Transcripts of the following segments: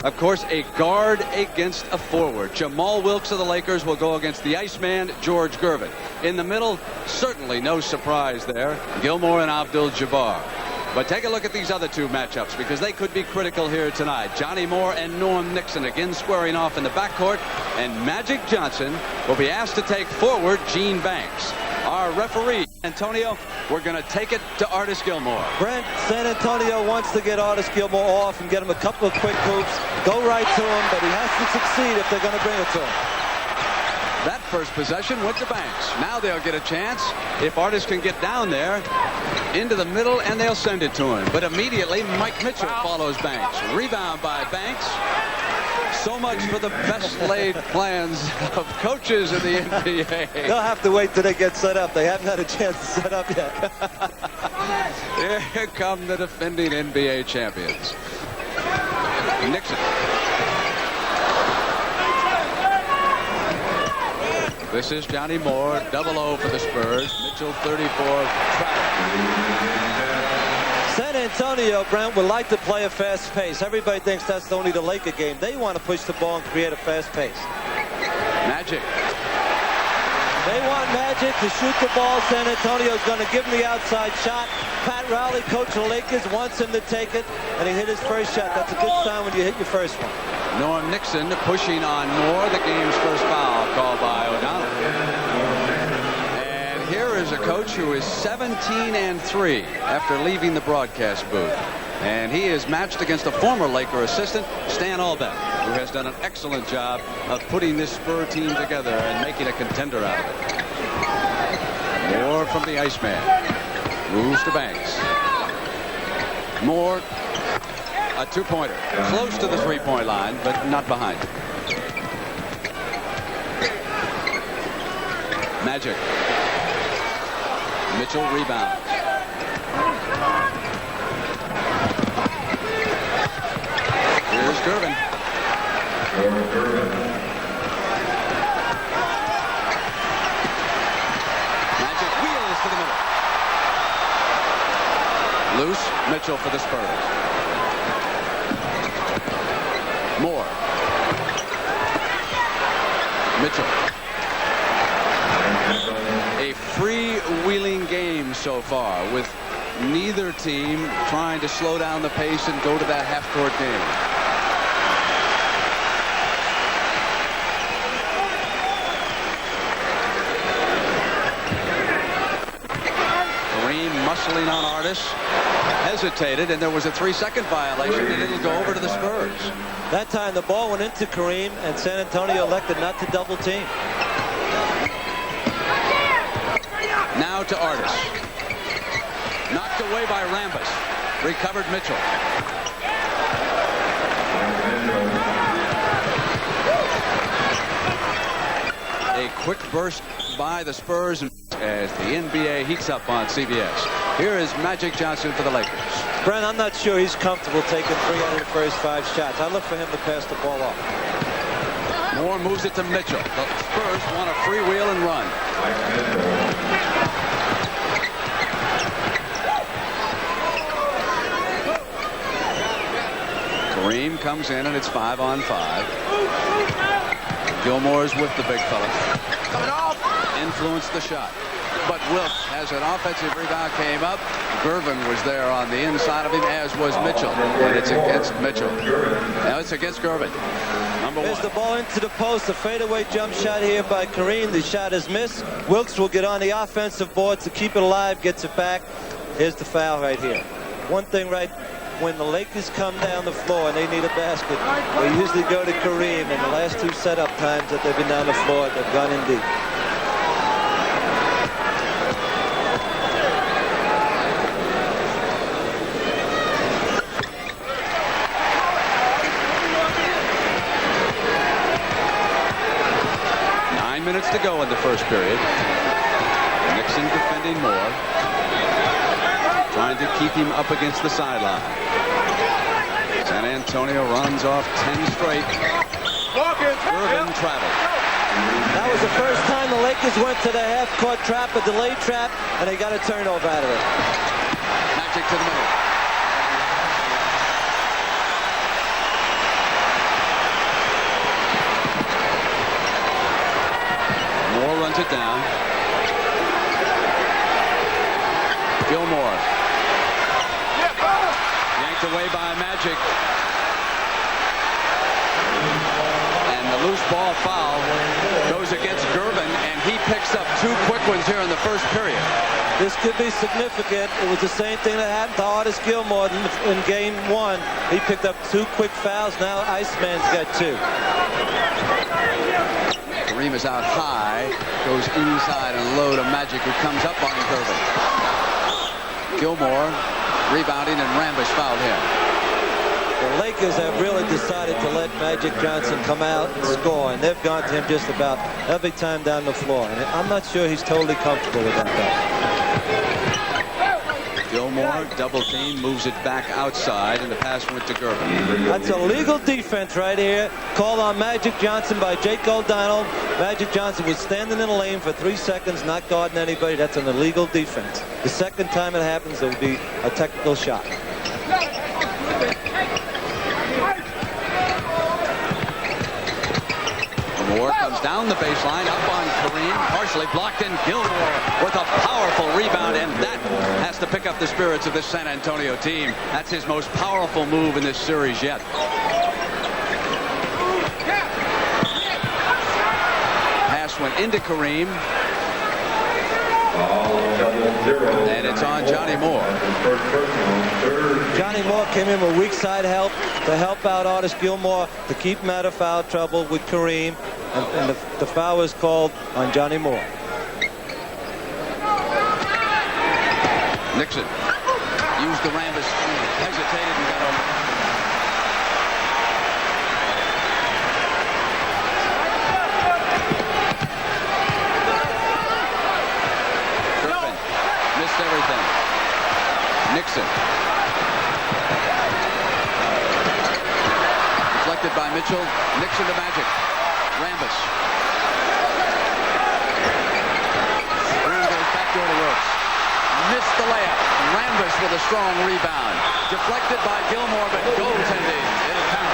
Of course, a guard against a forward. Jamaal Wilkes of the Lakers will go against the Iceman, George Gervin. In the middle, certainly no surprise there, Gilmore and Abdul-Jabbar. But take a look at these other two matchups, because they could be critical here tonight. Johnny Moore and Norm Nixon again squaring off in the backcourt, and Magic Johnson will be asked to take forward Gene Banks. Our referee, Antonio, we're going to take it to Artis Gilmore. Brent, San Antonio wants to get Artis Gilmore off and get him a couple of quick hoops. Go right to him, but he has to succeed if they're going to bring it to him. That first possession went to Banks. Now they'll get a chance if Artis can get down there into the middle, and they'll send it to him. But immediately, Mike Mitchell follows Banks. Rebound by Banks. So much for the best laid plans of coaches in the NBA. They'll have to wait till they get set up. They haven't had a chance to set up yet. Here come the defending NBA champions. Nixon. This is Johnny Moore, 0-0 for the Spurs. Mitchell, 34. San Antonio, Brent, would like to play a fast pace. Everybody thinks that's only the Laker game. They want to push the ball and create a fast pace. Magic. They want Magic to shoot the ball. San Antonio's going to give him the outside shot. Pat Riley, coach of the Lakers, wants him to take it, and he hit his first shot. That's a good sign when you hit your first one. Norm Nixon pushing on Moore, the game's first foul called by O'Donnell. And here is a coach who is 17-3 after leaving the broadcast booth. And he is matched against a former Laker assistant, Stan Albeck, who has done an excellent job of putting this Spur team together and making a contender out of it. Moore from the Iceman. Moves to Banks. Moore, a two-pointer. Close to the three-point line, but not behind it. Magic. Mitchell rebounds. Here's Gervin. Magic wheels to the middle. Loose. Mitchell for the Spurs. Moore. Mitchell. A freewheeling game so far, with neither team trying to slow down the pace and go to that half-court game. Kareem muscling on Artis. Hesitated, and there was a 3-second violation, and it'll go over to the Spurs. That time the ball went into Kareem, and San Antonio elected not to double team. Now to Artis. Knocked away by Rambis. Recovered Mitchell. A quick burst by the Spurs as the NBA heats up on CBS. Here is Magic Johnson for the Lakers. Brent, I'm not sure he's comfortable taking 3 out of the first 5 shots. I look for him to pass the ball off. Moore moves it to Mitchell. The Spurs want to freewheel and run. Kareem comes in, and it's 5-on-5. Gilmore's with the big fella. Influenced the shot. But Wilkes has an offensive rebound, came up. Gervin was there on the inside of him, as was Mitchell. And it's against Mitchell. Now it's against Gervin. There's the ball into the post. A fadeaway jump shot here by Kareem. The shot is missed. Wilkes will get on the offensive board to keep it alive, gets it back. Here's the foul right here. One thing right, when the Lakers come down the floor and they need a basket, they usually go to Kareem. And the last 2 setup times that they've been down the floor, they've gone in deep. Minutes to go in the first period. Nixon defending Moore, trying to keep him up against the sideline. San Antonio runs off 10 straight. Gervin traveled. That was the first time the Lakers went to the half-court trap, a delayed trap, and they got a turnover out of it. Magic to the middle. runs it down. Gilmore. Yanked away by Magic. And the loose ball foul goes against Gervin, and he picks up 2 quick ones here in the first period. This could be significant. It was the same thing that happened to Artis Gilmore in game 1. He picked up 2 quick fouls. Now Iceman's got 2. Kareem is out high, goes inside and low to Magic, who comes up on Gervin. Gilmore rebounding, and Rambis fouled him. The Lakers have really decided to let Magic Johnson come out and score, and they've gone to him just about every time down the floor. And I'm not sure he's totally comfortable with that, though. Gilmore, double team, moves it back outside, and the pass went to Gervin. That's a legal defense right here. Called on Magic Johnson by Jake O'Donnell. Magic Johnson was standing in the lane for 3 seconds, not guarding anybody. That's an illegal defense. The second time it happens, there will be a technical shot. Moore comes down the baseline, up on Kareem, partially blocked in. Gilmore with a powerful rebound, and that has to pick up the spirits of this San Antonio team. That's his most powerful move in this series yet. Pass went into Kareem. And it's on Johnny Moore. Johnny Moore came in with weak side help to help out Artis Gilmore to keep him out of foul trouble with Kareem. And the foul was called on Johnny Moore. Nixon used the Rambis, hesitated and got over. Gervin missed everything. Nixon. Deflected by Mitchell. Nixon to Magic. Rambis. Green goes backdoor to Wilkes. Missed the layup. Rambis with a strong rebound. Deflected by Gilmore, but goaltending. It'll count.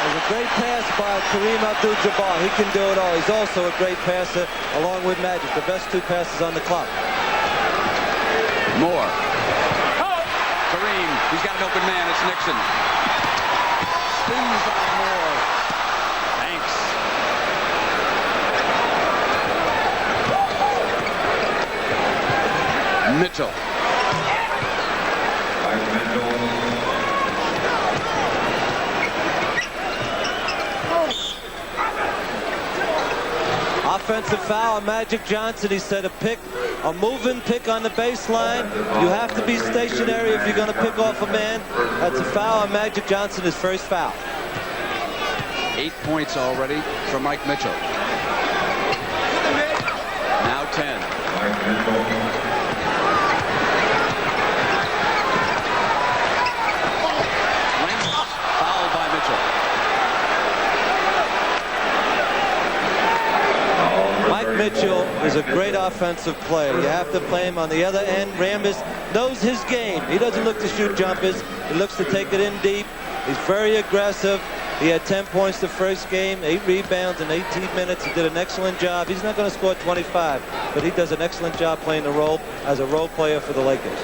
There's a great pass by Kareem Abdul-Jabbar. He can do it all. He's also a great passer along with Magic. The best 2 passes on the clock. Moore. Kareem. He's got an open man. It's Nixon. Spins by Moore. Thanks. Mitchell. Offensive foul on Magic Johnson. He said a moving pick on the baseline. You have to be stationary if you're going to pick off a man. That's a foul on Magic Johnson, his first foul. 8 points already for Mike Mitchell. Now 10. Fouled by Mitchell. Mike Mitchell is a great offensive player. You have to play him on the other end. Rambis knows his game. He doesn't look to shoot jumpers. He looks to take it in deep. He's very aggressive. He had 10 points the first game, 8 rebounds in 18 minutes. He did an excellent job. He's not going to score 25, but he does an excellent job playing the role as a role player for the Lakers.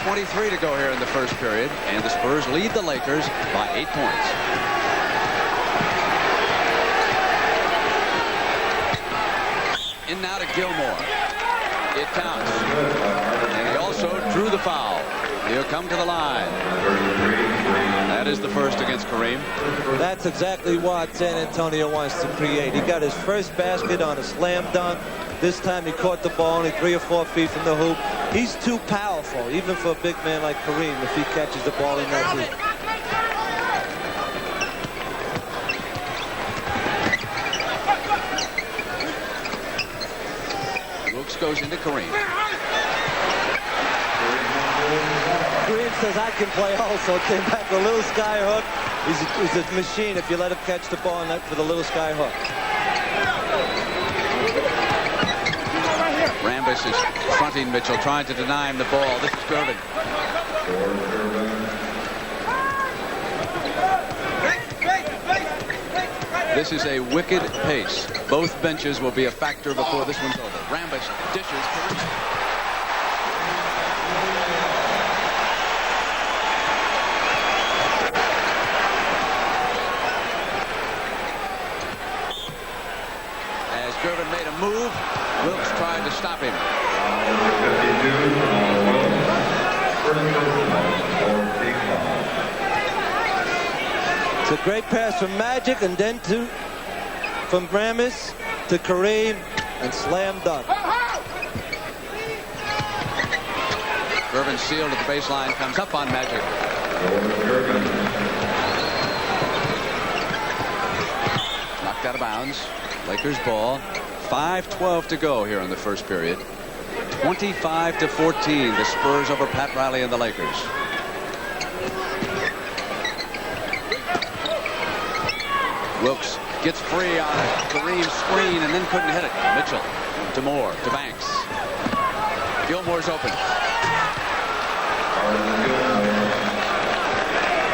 .23 to go here in the first period, and the Spurs lead the Lakers by 8 points. In now to Gilmore. It counts. And he also drew the foul. He'll come to the line. That is the first against Kareem. That's exactly what San Antonio wants to create. He got his first basket on a slam dunk. This time he caught the ball only 3 or 4 feet from the hoop. He's too powerful, even for a big man like Kareem, if he catches the ball in that heat. Wilkes goes into Kareem. Kareem says, I can play also. Came back with a little sky hook. He's a machine if you let him catch the ball for the little sky hook. Rambis is fronting Mitchell, trying to deny him the ball. This is Gervin. This is a wicked pace. Both benches will be a factor before this one's over. Rambis dishes. As Gervin made a move, Wilkes tried to stop him. It's a great pass from Magic, and then from Rambis to Kareem, and slam dunk. Gervin sealed at the baseline, comes up on Magic. Knocked out of bounds. Lakers ball. 5:12 to go here in the first period. 25-14, the Spurs over Pat Riley and the Lakers. Wilkes gets free on a Kareem screen and then couldn't hit it. Mitchell to Moore to Banks. Gilmore's open.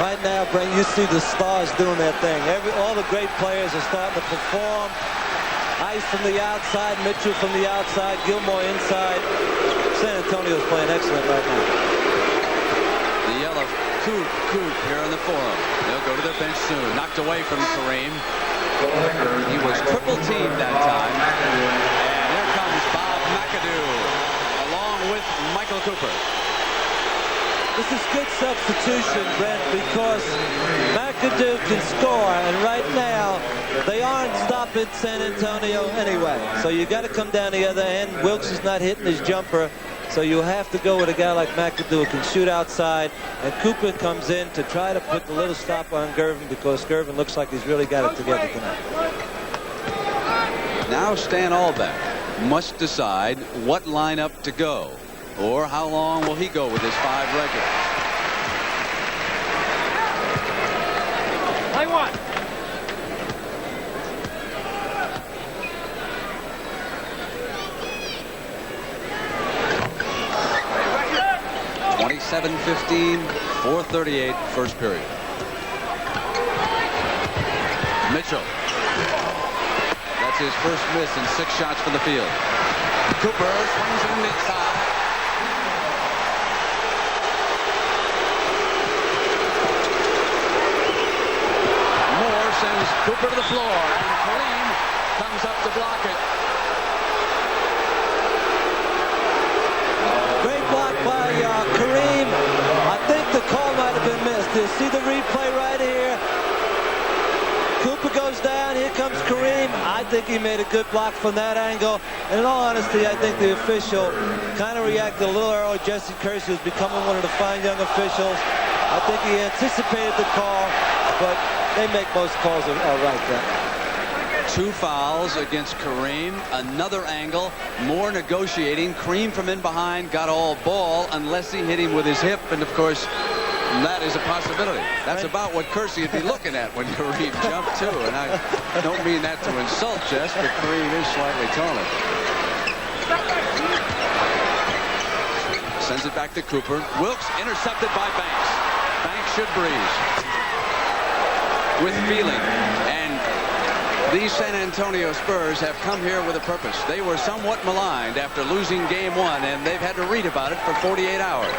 Right now, Brent, you see the stars doing their thing. All the great players are starting to perform. Ice from the outside, Mitchell from the outside, Gilmore inside. San Antonio's playing excellent right now. The yell of Coop here in the forum. They'll go to their bench soon. Knocked away from Kareem. He was triple teamed that time. And here comes Bob McAdoo along with Michael Cooper. This is good substitution, Brent, because McAdoo can score, and right now they aren't stopping San Antonio anyway. So you got to come down the other end. Wilkes is not hitting his jumper, so you have to go with a guy like McAdoo who can shoot outside, and Cooper comes in to try to put the little stop on Gervin, because Gervin looks like he's really got it together tonight. Now Stan Albeck must decide what lineup to go. Or how long will he go with his 5 regulars? Play one. (27-15), 4:38, first period. Mitchell. That's his first miss in 6 shots from the field. Cooper swings in inside. Sends Cooper to the floor, and Kareem comes up to block it. Great block by Kareem. I think the call might have been missed. You see the replay right here. Cooper goes down. Here comes Kareem. I think he made a good block from that angle. And in all honesty, I think the official kind of reacted a little early. Jesse Kersey was becoming one of the fine young officials. I think he anticipated the call, but they make most calls are right there. 2 fouls against Kareem. Another angle. More negotiating. Kareem from in behind got all ball unless he hit him with his hip. And of course, that is a possibility. That's about what Kersey would be looking at when Kareem jumped too. And I don't mean that to insult Jess, but Kareem is slightly taller. Sends it back to Cooper. Wilkes intercepted by Banks. Banks should breeze with feeling, and these San Antonio Spurs have come here with a purpose. They were somewhat maligned after losing game 1, and they've had to read about it for 48 hours.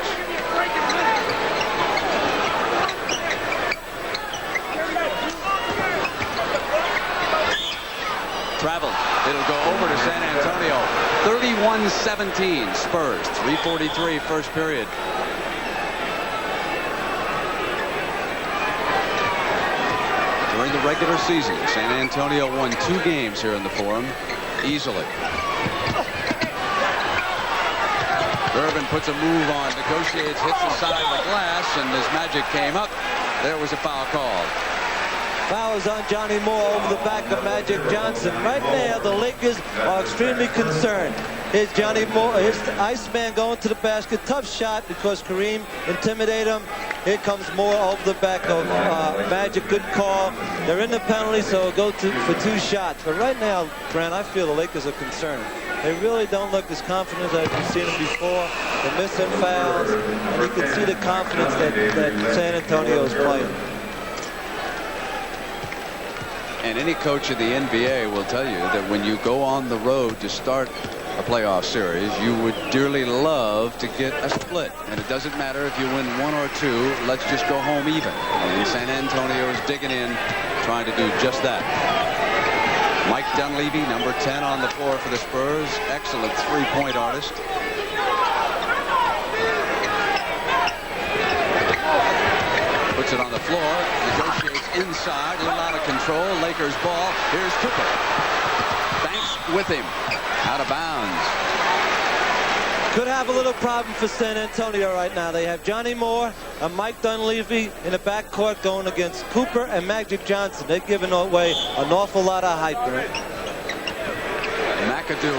Traveled. It'll go over to San Antonio. 31-17 Spurs. 3:43 first period. During the regular season, San Antonio won 2 games here in the Forum easily. Gervin puts a move on, negotiates, hits the side of the glass, and as Magic came up, there was a foul called. Foul is on Johnny Moore over the back of Magic Johnson. Right now, the Lakers are extremely concerned. Here's Johnny Moore. Here's the Iceman going to the basket. Tough shot because Kareem intimidated him. Here comes Moore over the back of Magic. Good call. They're in the penalty, so it'll go for 2 shots. But right now, Grant, I feel the Lakers are concerned. They really don't look as confident as we've seen them before. They're missing fouls, and you can see the confidence that San Antonio is playing. And any coach in the NBA will tell you that when you go on the road to start a playoff series, you would dearly love to get a split. And it doesn't matter if you win 1 or 2. Let's just go home even. And San Antonio is digging in, trying to do just that. Mike Dunleavy, number 10 on the floor for the Spurs. Excellent three-point artist. Puts it on the floor, negotiates inside, a little out of control. Lakers ball. Here's Cooper. Banks with him. Out of bounds. Could have a little problem for San Antonio right now. They have Johnny Moore and Mike Dunleavy in the backcourt going against Cooper and Magic Johnson. They're giving away an awful lot of hype. McAdoo.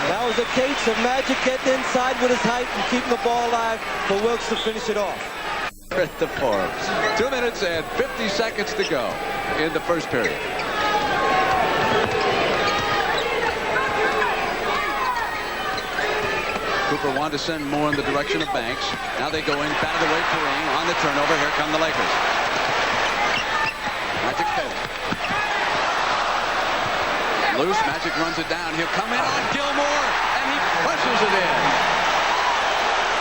That was a case of Magic getting inside with his height and keeping the ball alive for Wilkes to finish it off. At the Forbes. 2 minutes and 50 seconds to go in the first period. Cooper wanted to send more in the direction of Banks. Now they go in, batted away Kareem on the turnover. Here come the Lakers. Magic fake. Loose, Magic runs it down. He'll come in on Gilmore, and he pushes it in.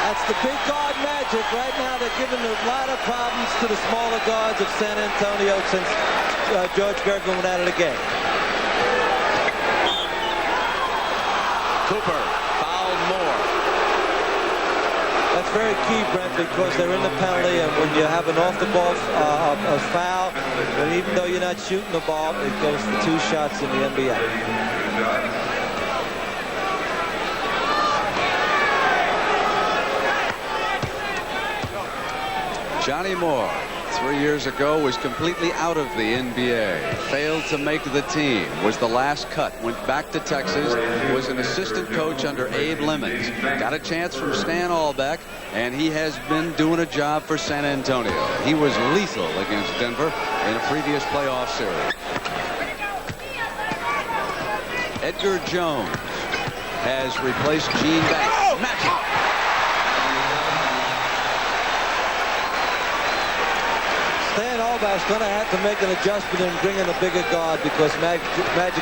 That's the big guard Magic. Right now they're giving a lot of problems to the smaller guards of San Antonio since George Gervin went out of the game. Cooper fouled Moore. That's very key, Brent, because they're in the penalty, and when you have an off-the-ball foul, and even though you're not shooting the ball, it goes for 2 shots in the NBA. Johnny Moore, 3 years ago, was completely out of the NBA. Failed to make the team. Was the last cut. Went back to Texas. Was an assistant coach under Abe Lemons. Got a chance from Stan Albeck, and he has been doing a job for San Antonio. He was lethal against Denver in a previous playoff series. Edgar Jones has replaced Gene Banks. Magic. Stan Albeck's going to have to make an adjustment and bring in a bigger guard because Magic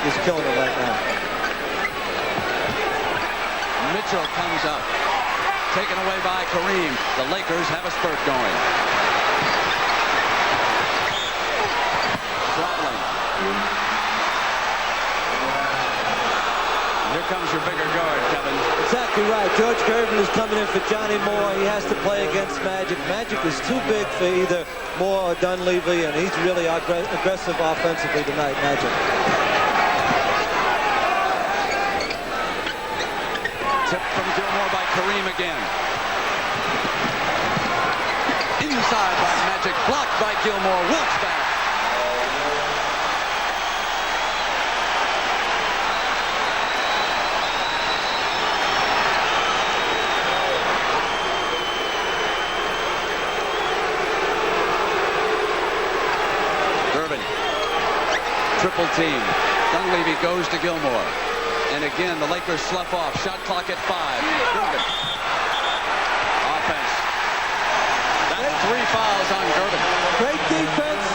is killing him right now. Mitchell comes up. Taken away by Kareem. The Lakers have a spurt going. Traveling. Here comes your bigger guard, Kevin. Exactly right. George Gervin is coming in for Johnny Moore. He has to play against Magic. Magic is too big for either Moore or Dunleavy, and he's really aggressive offensively tonight, Magic. Tip from Gilmore by Kareem again. Inside by Magic. Blocked by Gilmore. Wilkes back. Triple team. Dunleavy goes to Gilmore. And again, the Lakers slough off. Shot clock at 5. Gervin. Offense. That's 3 fouls on Gervin. Great defense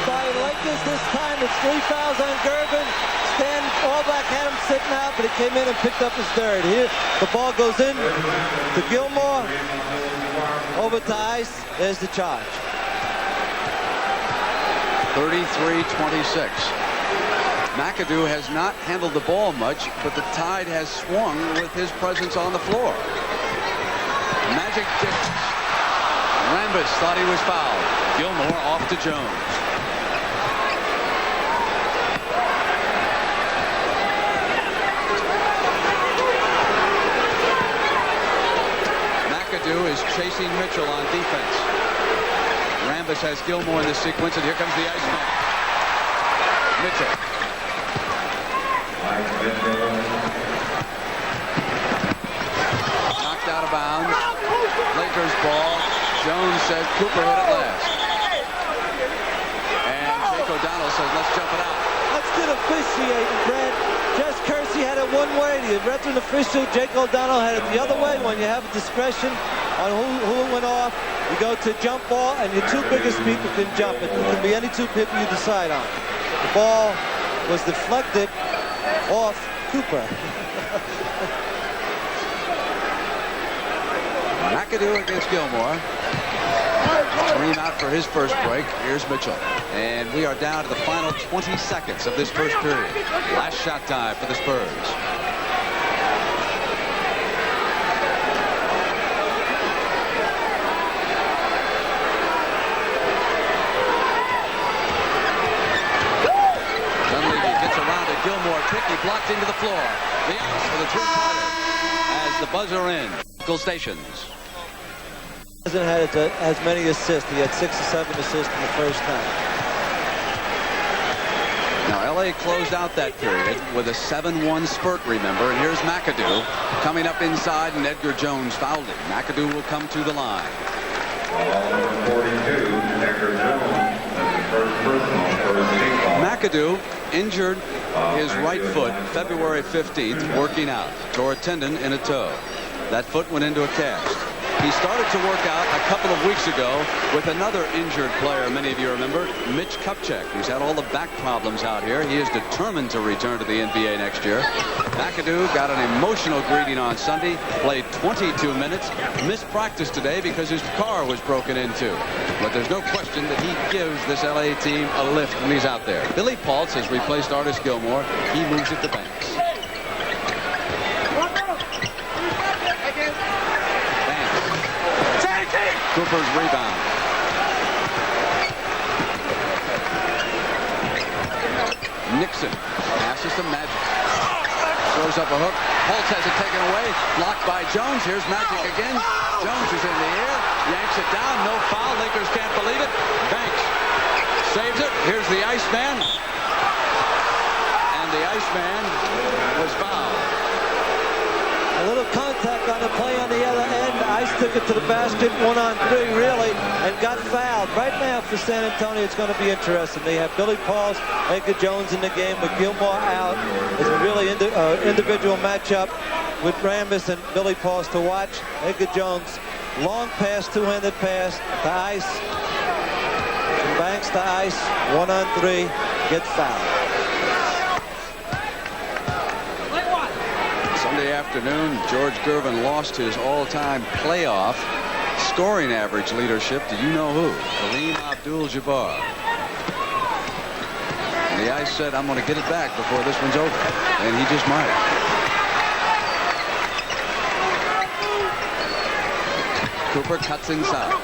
by Lakers this time. It's 3 fouls on Gervin. Stan Albeck had him sitting out, but he came in and picked up his 3rd. Here, the ball goes in to Gilmore. Over to Ice. There's the charge. 33-26. McAdoo has not handled the ball much, but the tide has swung with his presence on the floor. Magic dipped. Rambis thought he was fouled. Gilmore off to Jones. McAdoo is chasing Mitchell on defense. Rambis has Gilmore in this sequence, and here comes the Iceman. Magic. Knocked out of bounds. Lakers ball. Jones said Cooper hit it last. And Jake O'Donnell says, let's jump it out. That's good officiating, Brad. Judge Kersey had it one way. The veteran official, Jake O'Donnell, had it the other way. When you have discretion on who went off, you go to jump ball, and your two biggest people can jump it. It can be any two people you decide on. The ball was deflected off Cooper. McAdoo against Gilmore. Kareem out for his first break. Here's Mitchell. And we are down to the final 20 seconds of this first period. Last shot time for the Spurs. Dunleavy gets around to Gilmore. Picky blocked into the floor. The ice for the three-pointer as the buzzer in. Goal stations. Hasn't had as many assists. He had 6 or 7 assists in the first half. Now, LA closed out that period with a 7-1 spurt, remember. And here's McAdoo coming up inside, and Edgar Jones fouled him. McAdoo will come to the line. Number 42, Edgar Jones, that's the first personal for his team ball. McAdoo injured his right foot February 15th working out. Tore a tendon in a toe. That foot went into a cast. He started to work out a couple of weeks ago with another injured player, many of you remember, Mitch Kupchak, who's had all the back problems out here. He is determined to return to the NBA next year. McAdoo got an emotional greeting on Sunday, played 22 minutes, missed practice today because his car was broken into. But there's no question that he gives this LA team a lift when he's out there. Billy Paultz has replaced Artis Gilmore. He moves it to Banks. Cooper's rebound. Nixon passes to Magic. Throws up a hook. Holtz has it taken away. Blocked by Jones. Here's Magic again. Jones is in the air. Yanks it down. No foul. Lakers can't believe it. Banks saves it. Here's the Iceman. And the Iceman was fouled. A little contact on the play on the other end. Ice took it to the basket, 1-on-3 really, and got fouled. Right now for San Antonio, it's going to be interesting. They have Billy Paultz, Edgar Jones in the game, with Gilmore out. It's a really individual matchup with Rambis and Billy Paultz to watch. Edgar Jones, long pass, two-handed pass to Ice. From Banks to Ice, 1-on-3, gets fouled. Sunday afternoon, George Gervin lost his all-time playoff scoring average leadership to you know who, Kareem Abdul-Jabbar. And the Ice said, I'm going to get it back before this one's over. And he just might. Cooper cuts inside.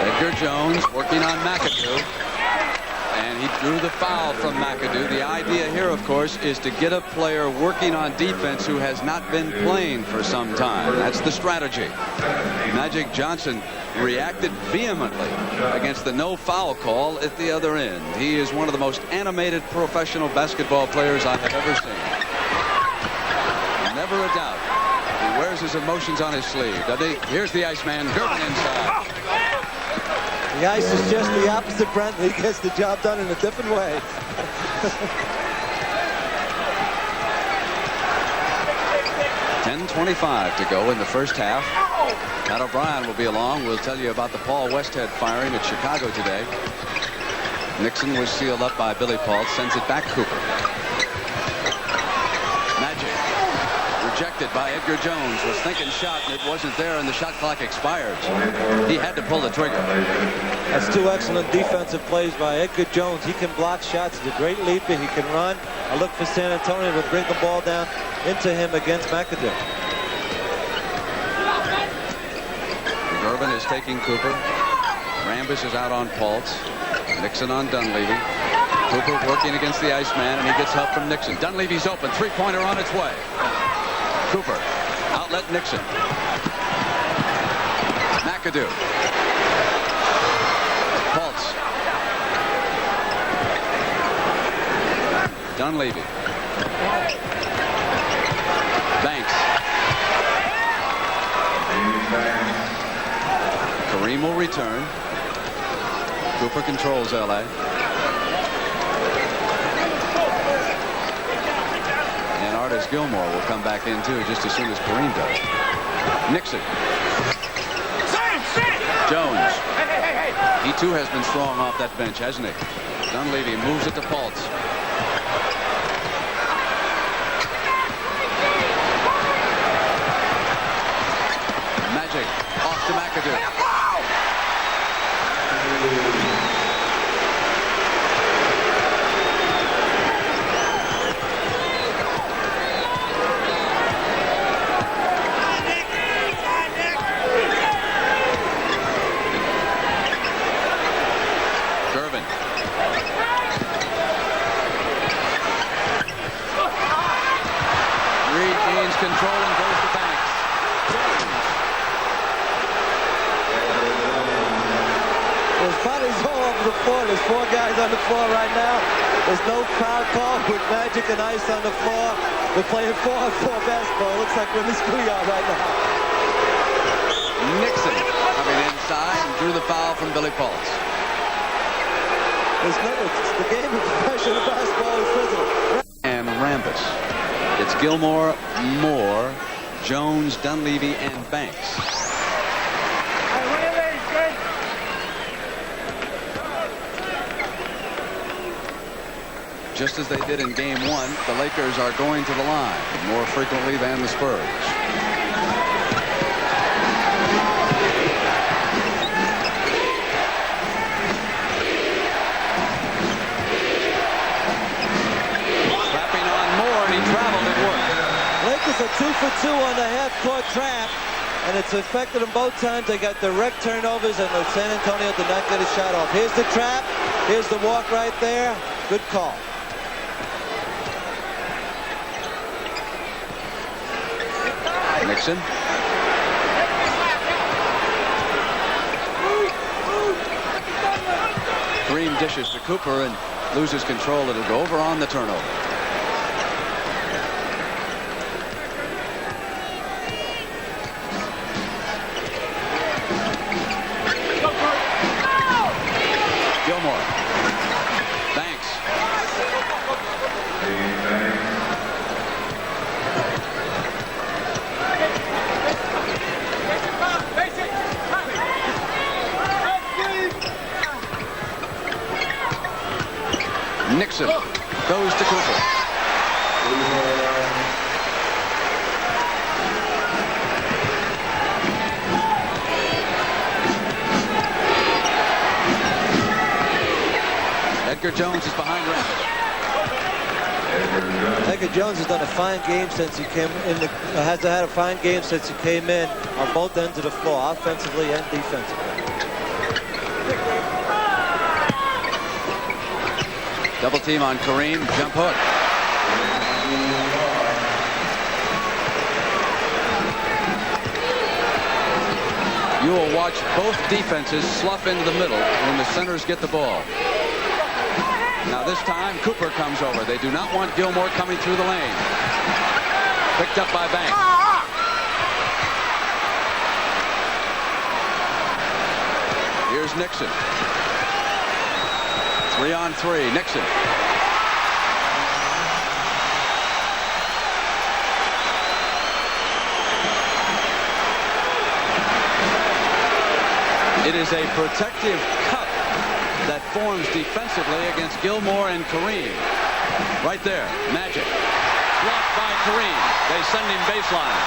Edgar Jones working on McAdoo, and he drew the foul from McAdoo. The idea here, of course, is to get a player working on defense who has not been playing for some time. That's the strategy. Magic Johnson reacted vehemently against the no foul call at the other end. He is one of the most animated professional basketball players I have ever seen. Never a doubt. He wears his emotions on his sleeve, doesn't he? Here's the Iceman, Gervin inside. The Ice is just the opposite, Brent. He gets the job done in a different way. .25 to go in the first half. Pat O'Brien will be along. We'll tell you about the Paul Westhead firing at Chicago today. Nixon was sealed up by Billy Paultz. Sends it back Cooper. Magic. Rejected by Edgar Jones. Was thinking shot, and it wasn't there, and the shot clock expires. He had to pull the trigger. That's two excellent defensive plays by Edgar Jones. He can block shots. He's a great leaper. He can run. I look for San Antonio to bring the ball down into him against McAdoo. Gervin is taking Cooper. Rambis is out on Paultz. Nixon on Dunleavy. Cooper working against the Iceman, and he gets help from Nixon. Dunleavy's open. Three-pointer on its way. Cooper. Outlet Nixon. McAdoo. Pulse. Dunleavy. Banks. Kareem will return. Cooper controls LA. And Artis Gilmore will come back in too just as soon as Kareem does. Nixon. Jones. He too has been strong off that bench, hasn't he? Dunleavy moves it to Pulse. Magic off to McAdoo. Gervin. Regains control and goes to Banks. There's bodies all over the floor. There's 4 guys on the floor right now. There's no foul call with Magic and Ice on the floor. We're playing 4-on-4 basketball. Looks like we're in the schoolyard right now. Nixon coming inside and drew the foul from Billy Pulse. The game of professional basketball is physical. And Rambis. It's Gilmore, Moore, Jones, Dunleavy, and Banks. Just as they did in Game 1, the Lakers are going to the line more frequently than the Spurs. Trapping on Moore, and he traveled at work. Lakers are 2 for 2 on the half-court trap, and it's affected them both times. They got direct turnovers, and San Antonio did not get a shot off. Here's the trap. Here's the walk right there. Good call. Nixon. Kareem dishes to Cooper and loses control. It'll go over on the turnover. Gilmore. Banks. Nixon goes to Cooper. Edgar Jones is behind Rambis. Edgar Jones has done a fine game since he came in. Has had a fine game since he came in on both ends of the floor, offensively and defensively. Double team on Kareem. Jump hook. You will watch both defenses slough into the middle when the centers get the ball. Now this time Cooper comes over. They do not want Gilmore coming through the lane. Picked up by Banks. Here's Nixon. 3-on-3. Nixon. It is a protective cup that forms defensively against Gilmore and Kareem. Right there. Magic. Blocked by Kareem. They send him baseline.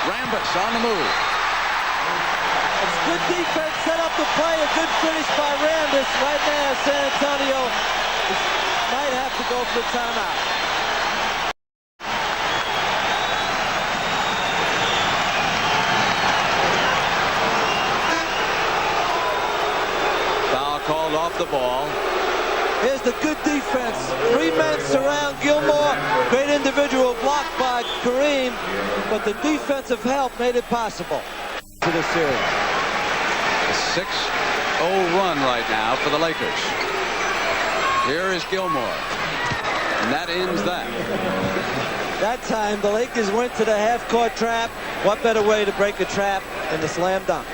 Rambis on the move. It's good defense, set up the play, a good finish by Rambis. Right now, San Antonio might have to go for a timeout. Foul called off the ball. Kareem, but the defensive help made it possible to the series. A 6-0 run right now for the Lakers. Here is Gilmore. And that ends that. That time, the Lakers went to the half-court trap. What better way to break a trap than the slam dunk?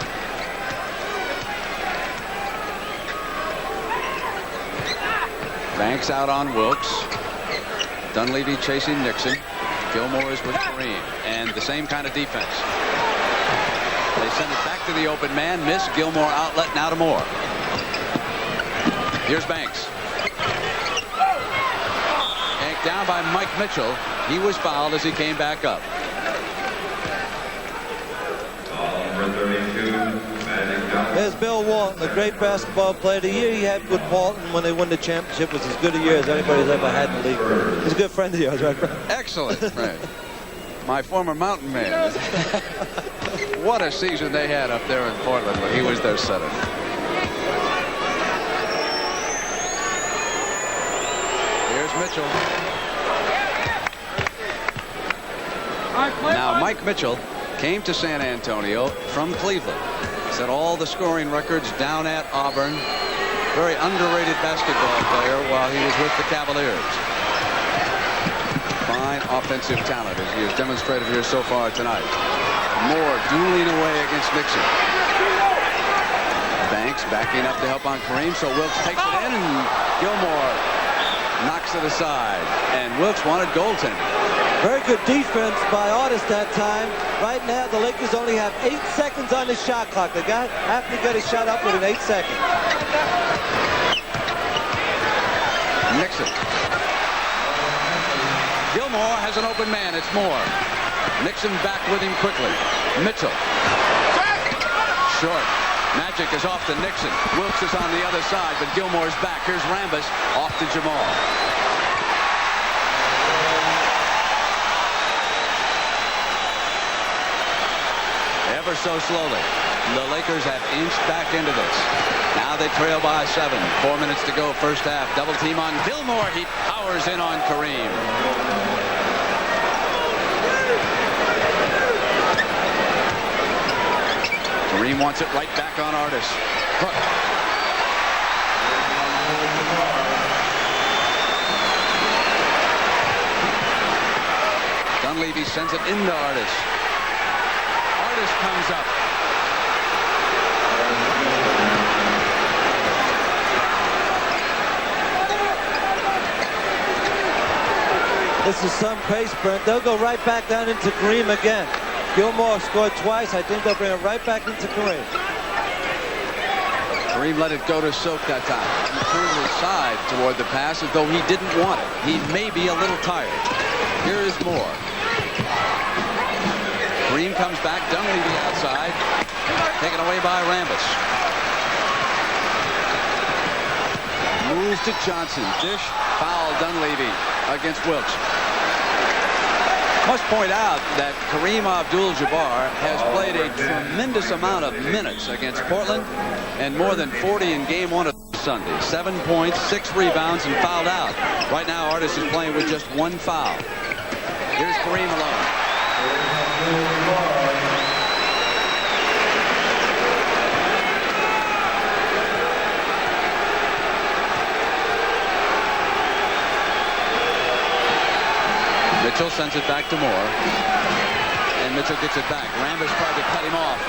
Banks out on Wilkes. Dunleavy chasing Nixon. Gilmore is with Kareem. And the same kind of defense. They send it back to the open man. Miss. Gilmore outlet now to Moore. Here's Banks. Yanked down by Mike Mitchell. He was fouled as he came back up. Number 32, Magic Johnson. There's Bill Walton, the great basketball player. The year he had with Walton when they won the championship was as good a year as anybody's ever had in the league. He's a good friend of yours, right, Brad? Excellent. Right. My former mountain man. What a season they had up there in Portland when he was their center. Here's Mitchell. Now Mike Mitchell came to San Antonio from Cleveland. Set all the scoring records down at Auburn. Very underrated basketball player while he was with the Cavaliers. Fine offensive talent as he has demonstrated here so far tonight. Moore dueling away against Nixon. Banks backing up to help on Kareem, so Wilkes takes it in and Gilmore knocks it aside. And Wilkes wanted goaltending. Very good defense by Artis that time. Right now, the Lakers only have 8 seconds on the shot clock. They have to get a shot up within 8 seconds. Nixon. Gilmore has an open man. It's Moore. Nixon back with him quickly. Mitchell. Short. Magic is off to Nixon. Wilkes is on the other side, but Gilmore's back. Here's Rambis off to Jamaal. Ever so slowly, the Lakers have inched back into this. Now they trail by 7. 4 minutes to go, first half. Double team on Gilmore. He powers in on Kareem. Kareem wants it right back on Artis. Hook. Dunleavy sends it into Artis. Artis comes up. This is some pace, Brent. They'll go right back down into Kareem again. Gilmore scored twice. I think they'll bring it right back into Kareem. Kareem let it go to Soak that time. He turned his side toward the pass as though he didn't want it. He may be a little tired. Here is Moore. Kareem comes back. Dunleavy outside. Taken away by Rambis. Moves to Johnson. Dish. Foul Dunleavy against Wilkes. Must point out that Kareem Abdul-Jabbar has played a tremendous amount of minutes against Portland and more than 40 in game 1 of Sunday. 7 points, 6 rebounds, and fouled out. Right now, Artis is playing with just 1 foul. Here's Kareem alone. Mitchell sends it back to Moore. And Mitchell gets it back. Rambis tried to cut him off.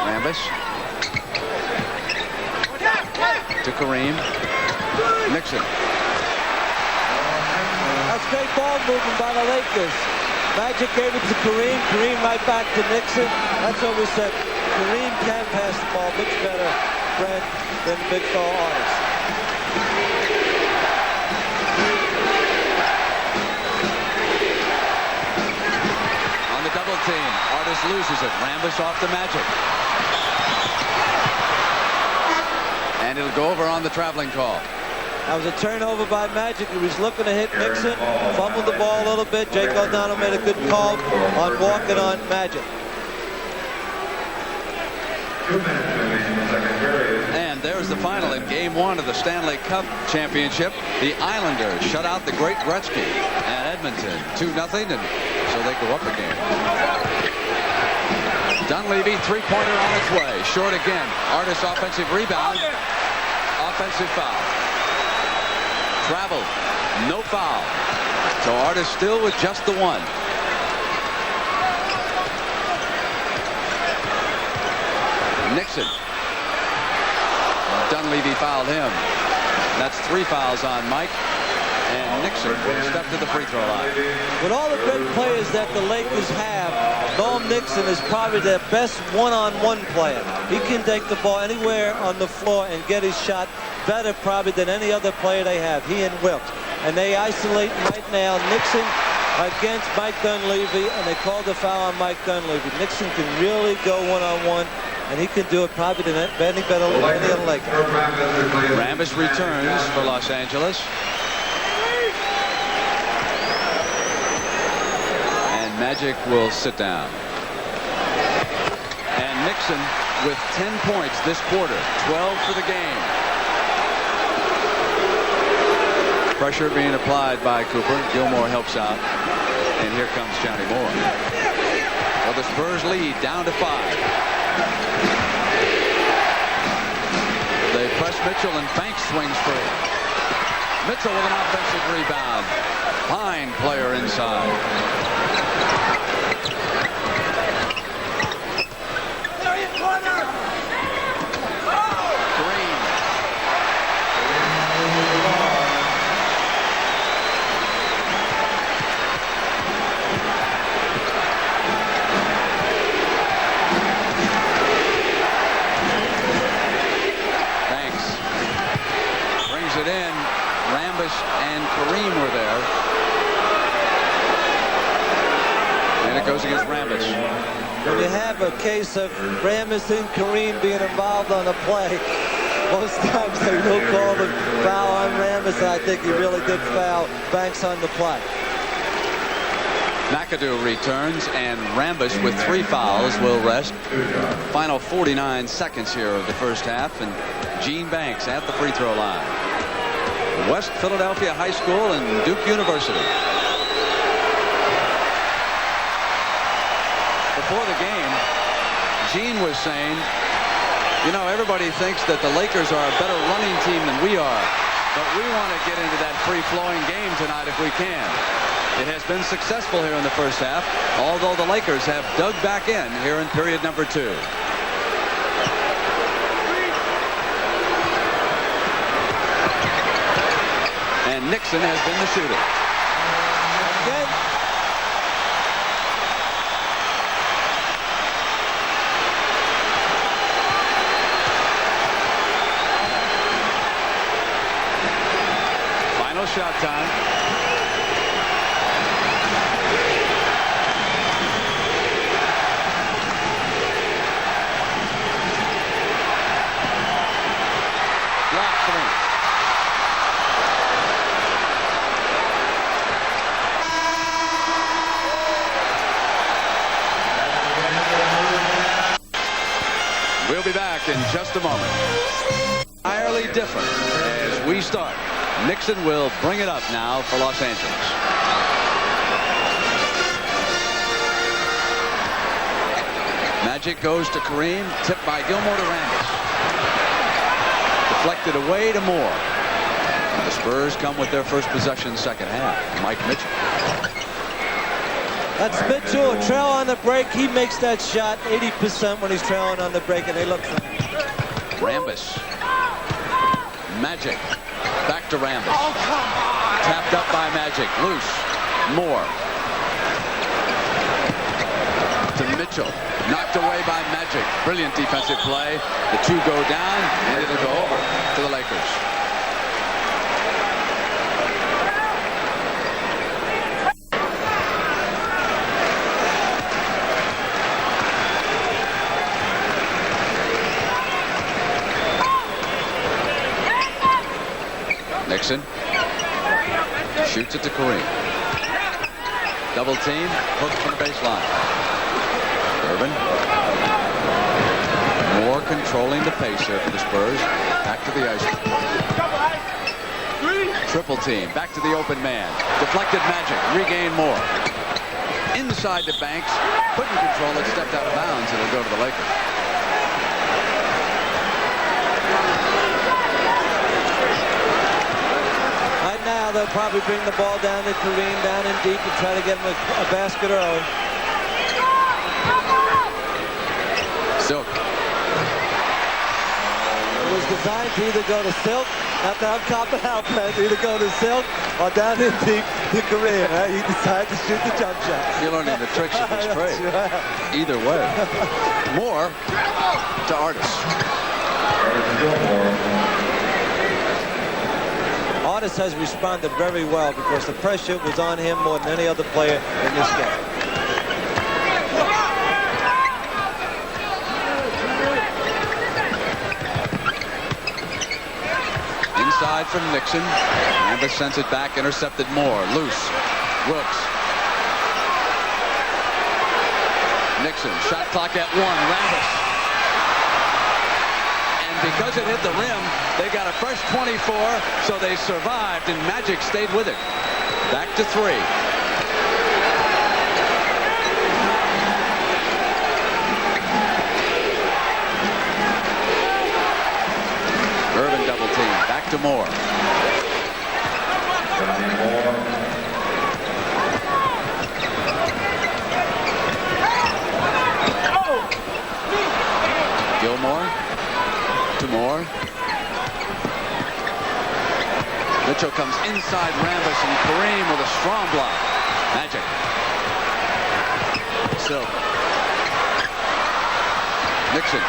Rambis. To Kareem. Nixon. That's great ball movement by the Lakers. Magic gave it to Kareem. Kareem right back to Nixon. That's what we said. Kareem can pass the ball much better, Brent, than big tall Artis. On the double team, Artis loses it. Rambis off the Magic. And it'll go over on the traveling call. That was a turnover by Magic. He was looking to hit Nixon, fumbled the ball a little bit. Jake O'Donnell made a good call on walking on Magic. 2 minutes remaining in the second period. And there's the final in Game 1 of the Stanley Cup Championship. The Islanders shut out the great Gretzky and Edmonton 2-0, and so they go up again. Dunleavy, three-pointer on its way. Short again. Artis offensive rebound. Offensive foul. Traveled. No foul. So Artis still with just the one. Nixon. Dunleavy fouled him. That's 3 fouls on Mike. And Nixon will step to the free throw line. With all the great players that the Lakers have, Noam Nixon is probably their best one-on-one player. He can take the ball anywhere on the floor and get his shot better probably than any other player they have, he and Wilkes. And they isolate right now Nixon against Mike Dunleavy, and they called the foul on Mike Dunleavy. Nixon can really go one-on-one, and he can do it probably than any better than any other Laker. Rambis returns for Los Angeles. Magic will sit down. And Nixon with 10 points this quarter, 12 for the game. Pressure being applied by Cooper. Gilmore helps out. And here comes Johnny Moore. Well, the Spurs lead down to 5. They press Mitchell and Banks swings free. Mitchell with an offensive rebound. Fine player inside. And Kareem were there. And it goes against Rambis. When you have a case of Rambis and Kareem being involved on a play, most times they will call the foul on Rambis, and I think he really did foul Banks on the play. McAdoo returns, and Rambis with 3 fouls will rest. Final 49 seconds here of the first half, and Gene Banks at the free throw line. West Philadelphia High School and Duke University. Before the game, Gene was saying, you know, everybody thinks that the Lakers are a better running team than we are, but we want to get into that free-flowing game tonight if we can. It has been successful here in the first half, although the Lakers have dug back in here in period number 2. And Nixon has been the shooter. Again. Final shot time. We'll be back in just a moment. Entirely different as we start. Nixon will bring it up now for Los Angeles. Magic goes to Kareem. Tipped by Gilmore to Rambis. Deflected away to Moore. The Spurs come with their first possession second half. Mike Mitchell. That's Mitchell, a trail on the break. He makes that shot 80% when he's trailing on the break, and they look for him. Rambis. Magic. Back to Rambis. Oh, come on. Tapped up by Magic. Loose. Moore. To Mitchell. Knocked away by Magic. Brilliant defensive play. The 2 go down, and it'll go over to the Lakers. Nixon shoots it to Kareem. Double team, hook from the baseline. Gervin. Moore controlling the pace here for the Spurs. Back to the ice. Triple team. Back to the open man. Deflected Magic. Regain more. Inside the Banks. Couldn't control it. Stepped out of bounds. It'll go to the Lakers. Right now, they'll probably bring the ball down to Kareem down in deep and try to get him a basket early. Silk. It was designed to either go to Silk, not to have copping out plans, either go to Silk or down in deep to Kareem. He decided to shoot the jump shot. You're learning the tricks of this trade. Either way. More to Artis. Artis has responded very well because the pressure was on him more than any other player in this game. Inside from Nixon. Rambis sends it back, intercepted more. Loose. Wilkes. Nixon, shot clock at 1. Rambis. And because it hit the rim, they got a fresh 24, so they survived, and Magic stayed with it. Back to 3. Gervin double team. Back to Moore. Gilmore to Moore. Mitchell comes inside Rambis, and Kareem with a strong block. Magic. Silk. Nixon.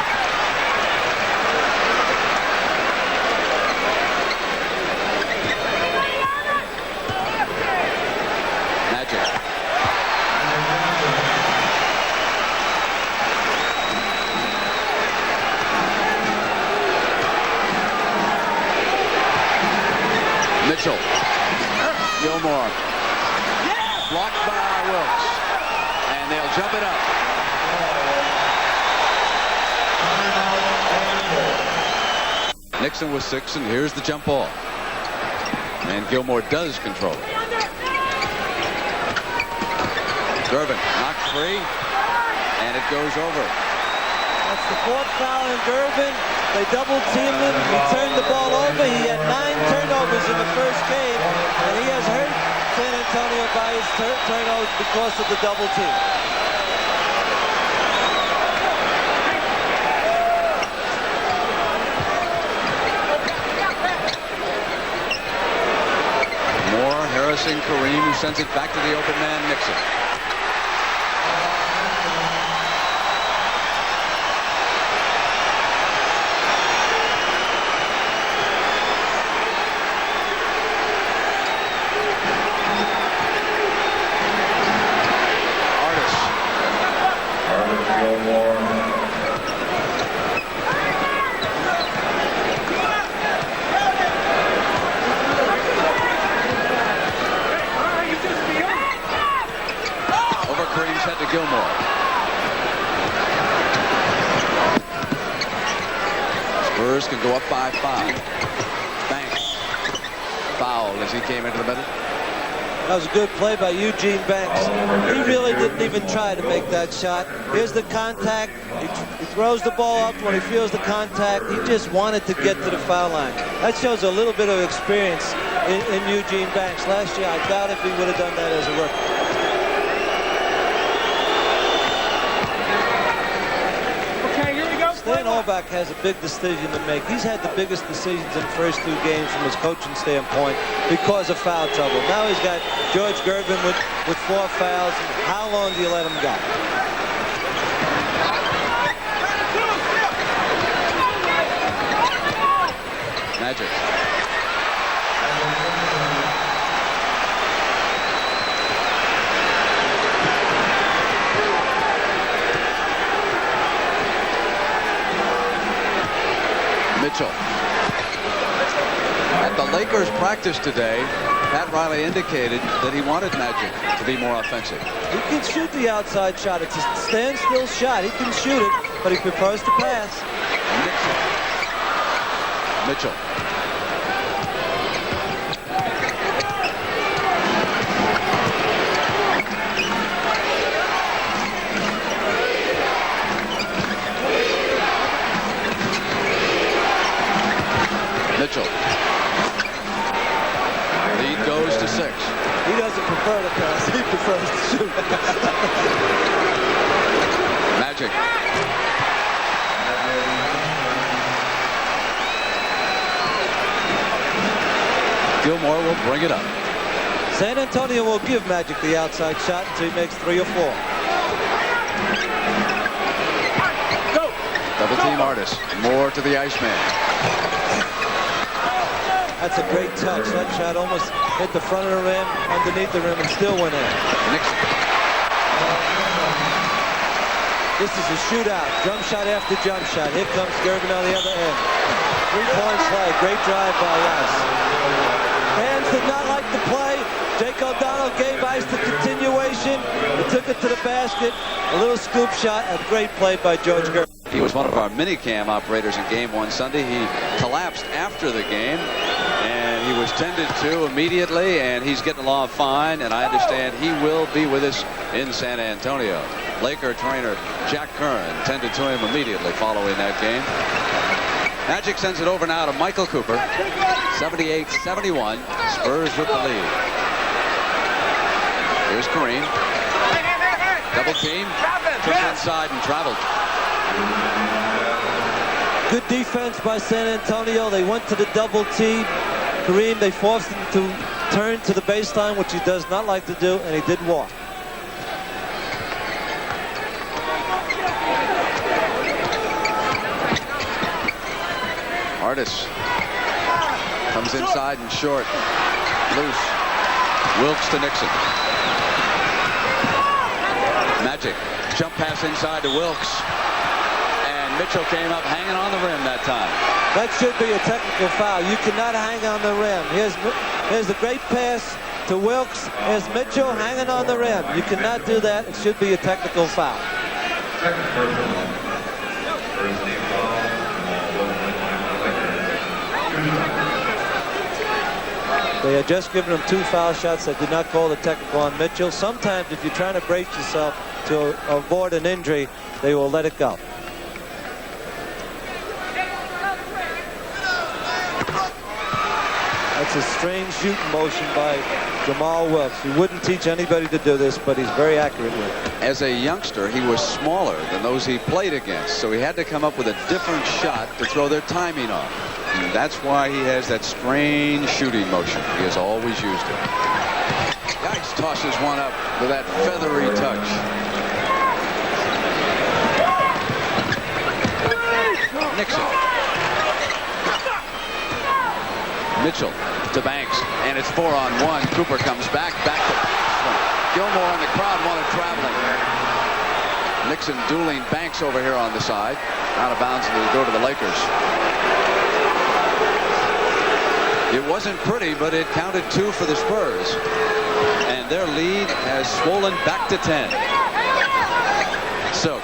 Mitchell. Gilmore. Blocked by Wilkes. And they'll jump it up. Nixon was 6, and here's the jump ball. And Gilmore does control it. Gervin knocked free, and it goes over. That's the 4th foul on Gervin. They double teamed him. He turned the ball over. He had 9 turnovers in the first game, and he has hurt San Antonio by his turnovers because of the double team. Moore harassing Kareem, who sends it back to the open man, Nixon. Gilmore. Spurs can go up by 5. Banks. Foul as he came into the middle. That was a good play by Eugene Banks. He really didn't even try to make that shot. Here's the contact. He throws the ball up when he feels the contact. He just wanted to get to the foul line. That shows a little bit of experience in Eugene Banks. Last year, I doubt if he would have done that as a rookie. Stan Auerbach has a big decision to make. He's had the biggest decisions in the first 2 games from his coaching standpoint because of foul trouble. Now he's got George Gervin with 4 fouls. How long do you let him go? Magic. Mitchell. At the Lakers practice today, Pat Riley indicated that he wanted Magic to be more offensive. He can shoot the outside shot. It's a standstill shot. He can shoot it, but he prefers to pass. Nixon. Mitchell. Mitchell. Lead goes to 6. He doesn't prefer to pass. He prefers to shoot. Magic. Gilmore will bring it up. San Antonio will give Magic the outside shot until he makes 3 or 4. Double team Artis. Moore to the Iceman. That's a great touch. That shot almost hit the front of the rim, underneath the rim, and still went in. Nixon. This is a shootout. Jump shot after jump shot. Here comes Gervin on the other end. 3-point play. Great drive by Ice. Hands did not like the play. Jake O'Donnell gave Ice the continuation. He took it to the basket. A little scoop shot. A great play by George Gervin. He was one of our minicam operators in game 1 Sunday. He collapsed after the game, and he was tended to immediately, and he's getting along fine, and I understand he will be with us in San Antonio. Laker trainer Jack Curran tended to him immediately following that game. Magic sends it over now to Michael Cooper. 78-71. Spurs with the lead. Here's Kareem. Double team. Took inside and traveled. Good defense by San Antonio. They went to the double team. Kareem, they forced him to turn to the baseline, which he does not like to do, and he did walk. Artis comes inside and short. Loose. Wilkes to Nixon. Magic. Jump pass inside to Wilkes. Mitchell came up hanging on the rim that time. That should be a technical foul. You cannot hang on the rim. Here's a great pass to Wilkes. Here's Mitchell hanging on the rim. You cannot do that. It should be a technical foul. Second personal. First team foul. They had just given him 2 foul shots. They did not call the technical on Mitchell. Sometimes if you're trying to brace yourself to avoid an injury, they will let it go. That's a strange shooting motion by Jamaal Wilkes. You wouldn't teach anybody to do this, but he's very accurate with it. As a youngster, he was smaller than those he played against, so he had to come up with a different shot to throw their timing on. And that's why he has that strange shooting motion. He has always used it. Yikes, tosses one up with that feathery touch. Nixon. Mitchell to Banks, and it's 4-on-1. Cooper comes back to Gilmore, and the crowd wanted traveling. Nixon dueling Banks over here on the side. Out of bounds, and it'll go to the Lakers. It wasn't pretty, but it counted 2 for the Spurs. And their lead has swollen back to 10. So.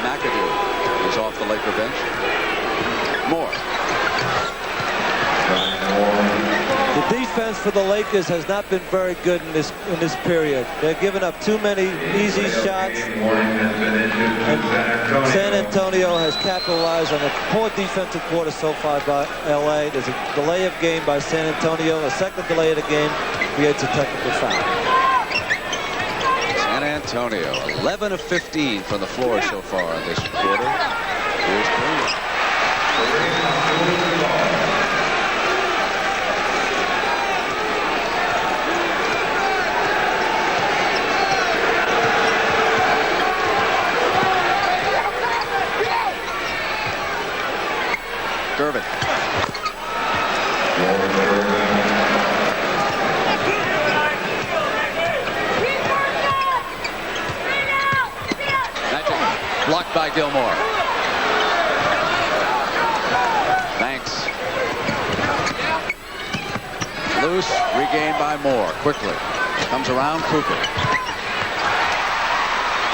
McAdoo is off the Laker bench. Moore. The defense for the Lakers has not been very good in this period. They're giving up too many easy shots. And San Antonio has capitalized on a poor defensive quarter so far by LA. There's a delay of game by San Antonio. A second delay of the game creates a technical foul. San Antonio, 11 of 15 from the floor so far in this quarter. Here's Kareem. Gervin. Blocked by Gilmore. Banks loose, regained by Moore. Quickly comes around Cooper.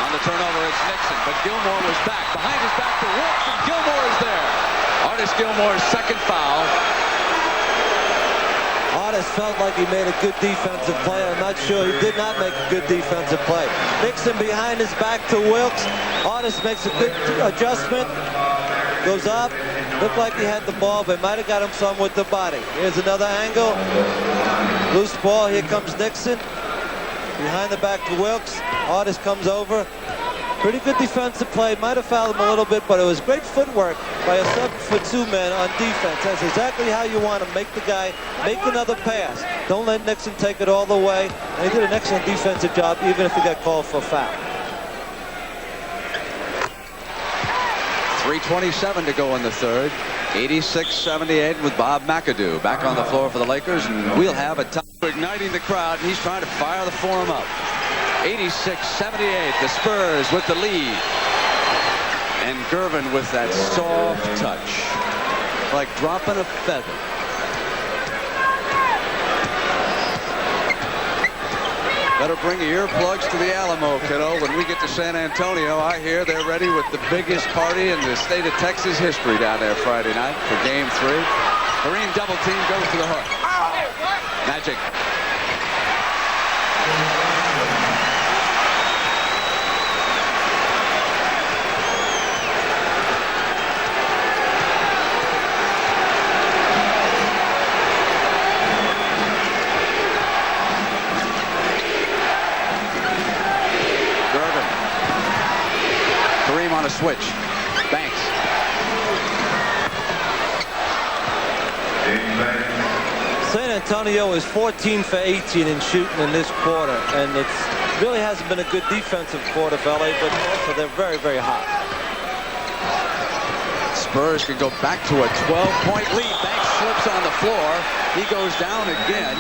On the turnover, it's Nixon, but Gilmore was back. Behind his back to Wilkes, and Gilmore is there. Artis Gilmore's second foul. Artis felt like he made a good defensive play. I'm not sure he did not make a good defensive play. Nixon behind his back to Wilkes. Artis makes a good adjustment. Goes up. Looked like he had the ball, but might have got him some with the body. Here's another angle. Loose ball. Here comes Nixon. Behind the back to Wilkes. Artis comes over. Pretty good defensive play. Might have fouled him a little bit, but it was great footwork by a 7'2" man on defense. That's exactly how you want to make the guy make another pass. Don't let Nixon take it all the way. And he did an excellent defensive job, even if he got called for a foul. 3:27 to go in the third. 86-78 with Bob McAdoo back on the floor for the Lakers, and we'll have a time igniting the crowd, and he's trying to fire the form up. 86-78, the Spurs with the lead. And Gervin with that soft touch, like dropping a feather. Better bring your earplugs to the Alamo, kiddo. When we get to San Antonio, I hear they're ready with the biggest party in the state of Texas history down there Friday night for Game 3. Kareem double team goes to the hook. Magic. On a switch. Banks. San Antonio is 14 for 18 in shooting in this quarter, and it really hasn't been a good defensive quarter for LA, but also they're very, very hot. Spurs can go back to a 12-point lead. Banks slips on the floor. He goes down again.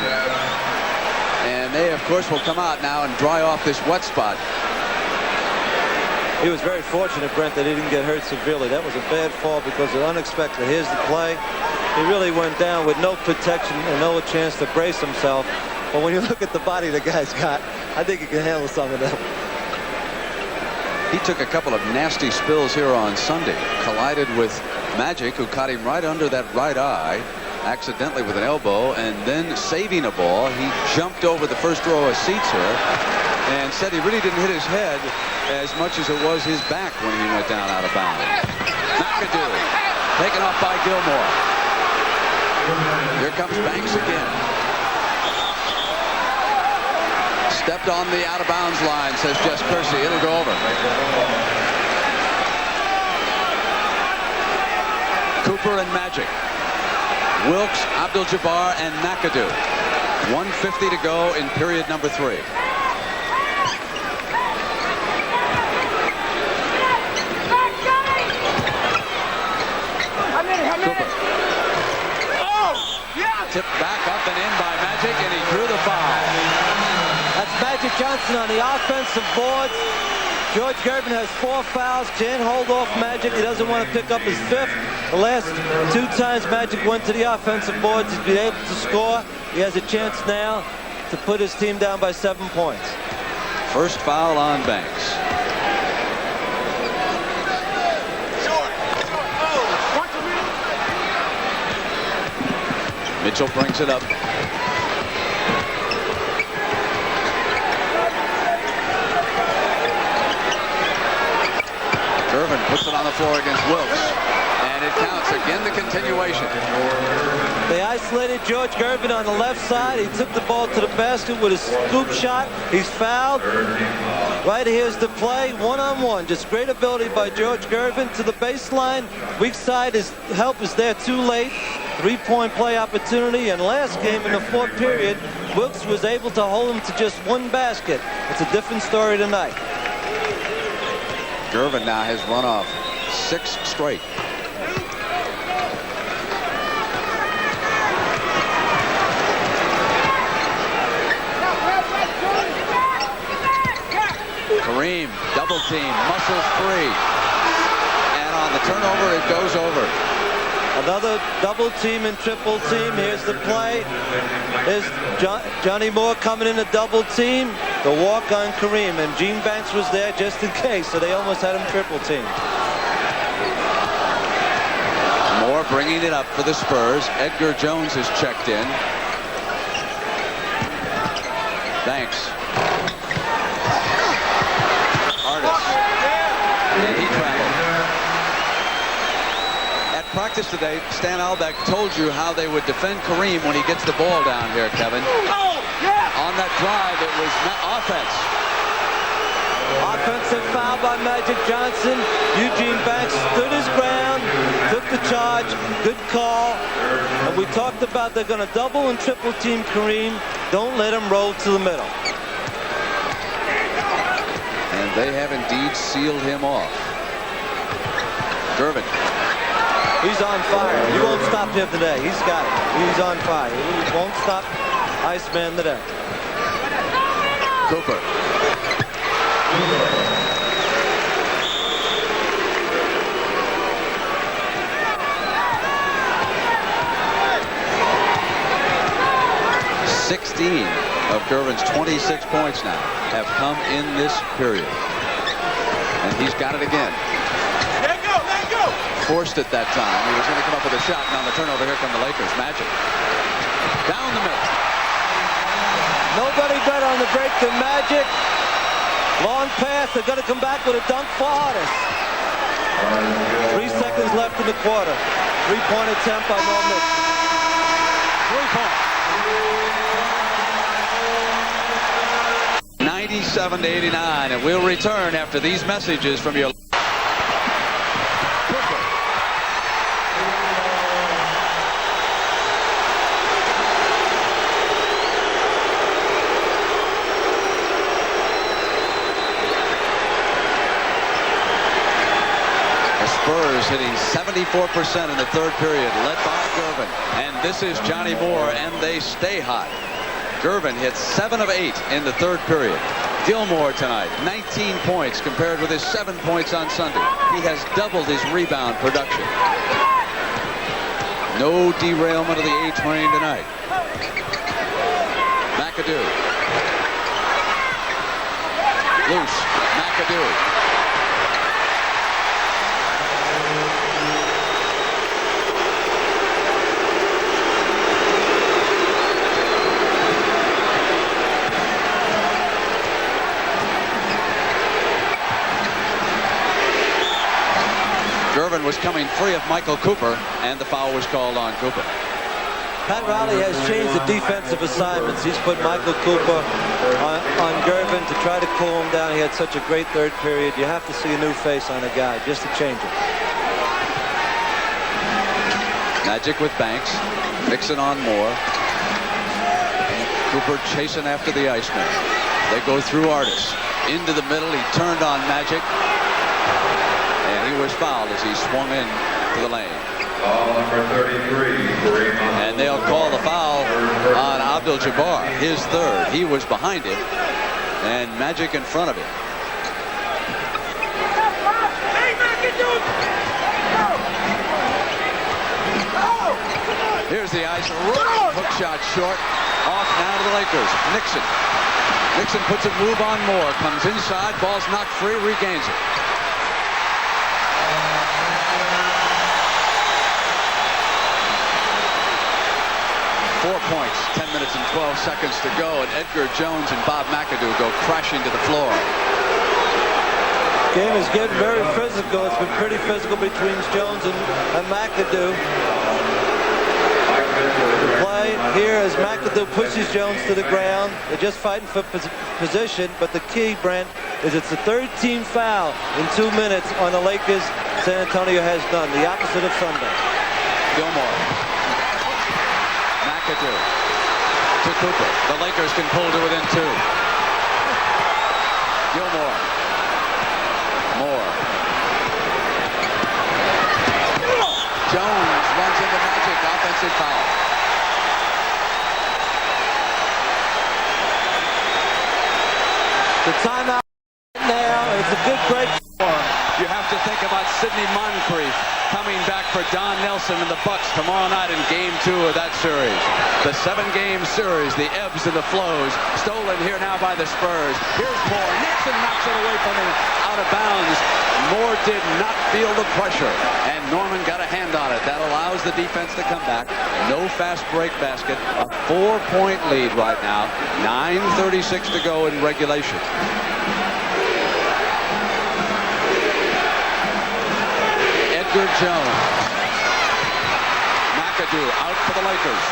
And they, of course, will come out now and dry off this wet spot. He was very fortunate, Brent, that he didn't get hurt severely. That was a bad fall because it was unexpected. Here's the play. He really went down with no protection and no chance to brace himself. But when you look at the body the guy's got, I think he can handle some of them. He took a couple of nasty spills here on Sunday. Collided with Magic, who caught him right under that right eye, accidentally with an elbow, and then saving a ball, he jumped over the first row of seats here and said he really didn't hit his head as much as it was his back when he went down out of bounds. McAdoo taken off by Gilmore. Here comes Banks again. Stepped on the out of bounds line, says Just Kersey. It'll go over. Cooper and Magic. Wilkes, Abdul-Jabbar, and McAdoo. 1:50 to go in period number 3. Cooper. Tipped back up and in by Magic, and he drew the foul. That's Magic Johnson on the offensive boards. George Gervin has 4 fouls. Can't hold off Magic. He doesn't want to pick up his 5th. The last 2 times Magic went to the offensive boards, he's been able to score. He has a chance now to put his team down by 7 points. First foul on Banks. Mitchell brings it up. Gervin puts it on the floor against Wilkes. And it counts. Again, the continuation. They isolated George Gervin on the left side. He took the ball to the basket with a scoop shot. He's fouled. Right here's the play. One-on-one. Just great ability by George Gervin to the baseline. Weak side, his help is there too late. 3-point play opportunity. And last game in the 4th period, Wilkes was able to hold him to just 1 basket. It's a different story tonight. Gervin now has run off 6 straight. Kareem, double team, muscles free. And on the turnover, it goes over. Another double team and triple team. Here's the play. Here's Johnny Moore coming in a double team. The walk on Kareem. And Gene Banks was there just in case, so they almost had him triple team. Moore bringing it up for the Spurs. Edgar Jones is checked in. Banks. Artis. And he traveled. At practice today, Stan Albeck told you how they would defend Kareem when he gets the ball down here, Kevin. On that drive, it was offense. Offensive foul by Magic Johnson. Eugene Banks stood his ground, took the charge. Good call. And we talked about they're going to double and triple team Kareem. Don't let him roll to the middle. And they have indeed sealed him off. Gervin. He's on fire. You won't stop him today. He's got it. He's on fire. He won't stop Iceman today. Cooper. (16) of Gervin's 26 points now have come in this period. And he's got it again. Let go! Forced it that time. He was going to come up with a shot, and on the turnover, here come the Lakers. Magic. Down the middle. Nobody better on the break than Magic. Long pass. They're going to come back with a dunk for Artis. 3 seconds left in the quarter. 3-point attempt by no miss. 3-point. 97-89, and we'll return after these messages from your... Spurs hitting 74% in the third period, led by Gervin. And this is Johnny Moore, and they stay hot. Gervin hit 7 of 8 in the third period. Gilmore tonight, 19 points compared with his 7 points on Sunday. He has doubled his rebound production. No derailment of the A train tonight. McAdoo. Loose. McAdoo. Gervin was coming free of Michael Cooper, and the foul was called on Cooper. Pat Riley has changed the defensive assignments. He's put Michael Cooper on Gervin to try to cool him down. He had such a great third period. You have to see a new face on a guy just to change it. Magic with Banks. Nixon on Moore. Cooper chasing after the Iceman. They go through Artis. Into the middle. He turned on Magic. And he was fouled as he swung in to the lane. Foul number 33, Kareem. And they'll call the foul on Abdul-Jabbar, his third. He was behind him, and Magic in front of him. Here's the ice. Hook shot short. Off now to the Lakers. Nixon. Nixon puts a move on Moore. Comes inside. Ball's knocked free. Regains it. Points, 10 minutes and 12 seconds to go, and Edgar Jones and Bob McAdoo go crashing to the floor. Game is getting very physical. It's been pretty physical between Jones and McAdoo. The play here as McAdoo pushes Jones to the ground. They're just fighting for position, but the key, Brent, is it's the third team foul in 2 minutes on the Lakers. San Antonio has done the opposite of Sunday. Gilmore. To Cooper. The Lakers can pull to within 2. Gilmore. Moore. Jones runs into Magic. Offensive foul. The timeout now. It's a good break for him. You have to think about Sidney Moncrief coming back for Don Nelson and the Bucks tomorrow night in Game 2 of that series. The 7-game series, the ebbs and the flows, stolen here now by the Spurs. Here's Moore. Nixon knocks it away from him, out of bounds. Moore did not feel the pressure, and Norman got a hand on it. That allows the defense to come back. No fast break basket. A 4-point lead right now. 9:36 to go in regulation. Jones. McAdoo out for the Lakers.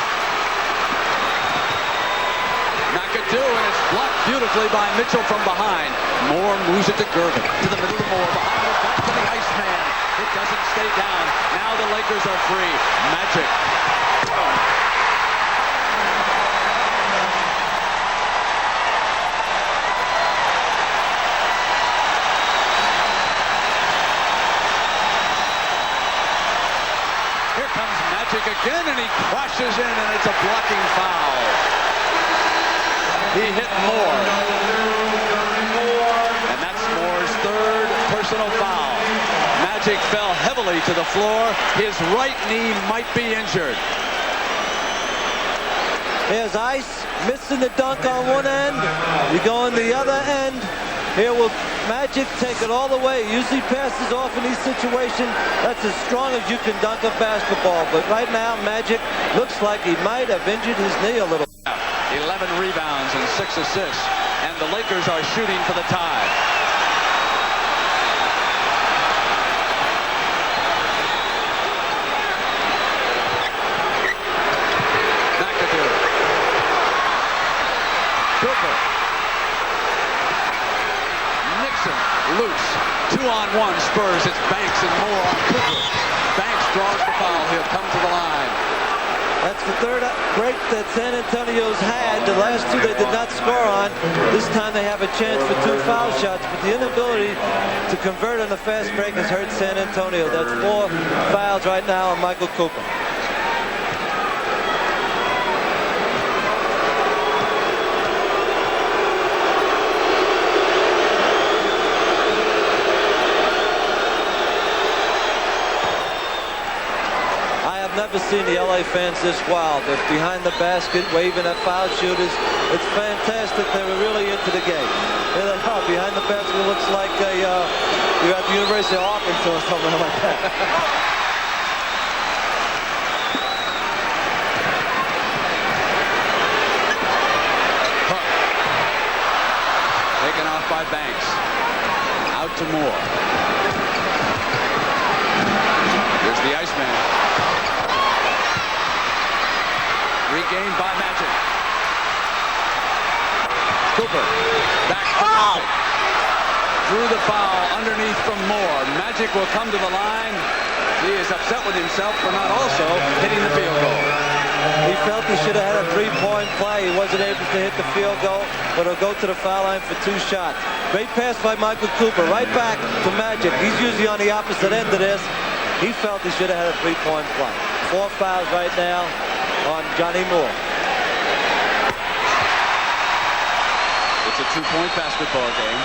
McAdoo, and it's blocked beautifully by Mitchell from behind. Moore moves it to Gervin. To the middle of Moore. Behind the back to the Iceman. It doesn't stay down. Now the Lakers are free. Magic. Again, and he crashes in, and it's a blocking foul. He hit Moore. And that's Moore's 3rd personal foul. Magic fell heavily to the floor. His right knee might be injured. Here's Ice missing the dunk on one end. You go on the other end. Here will Magic take it all the way. Usually passes off in these situations. That's as strong as you can dunk a basketball. But right now, Magic looks like he might have injured his knee a little. 11 rebounds and 6 assists. And the Lakers are shooting for the tie. McAdoo. Cooper. Nixon loose. 2-on-1 Spurs. It's Banks and Moore on Cooper. Banks draws the foul. He'll come to the line. That's the 3rd break that San Antonio's had. The last 2 they did not score on. This time they have a chance for 2 foul shots, but the inability to convert on the fast break has hurt San Antonio. That's 4 fouls right now on Michael Cooper. Never seen the LA fans this wild. They're behind the basket, waving at foul shooters. It's fantastic. They were really into the game. There they are behind the basket. It looks like you're at the University of Arkansas or something like that. Taken off by Banks. Out to Moore. Here's the Iceman. Regained by Magic. Cooper back to Magic. Drew the foul underneath from Moore. Magic will come to the line. He is upset with himself for not also hitting the field goal. He felt he should have had a 3-point play. He wasn't able to hit the field goal, but he'll go to the foul line for 2 shots. Great pass by Michael Cooper. Right back to Magic. He's usually on the opposite end of this. He felt he should have had a 3-point play. 4 fouls right now on Johnny Moore. It's a 2-point basketball game.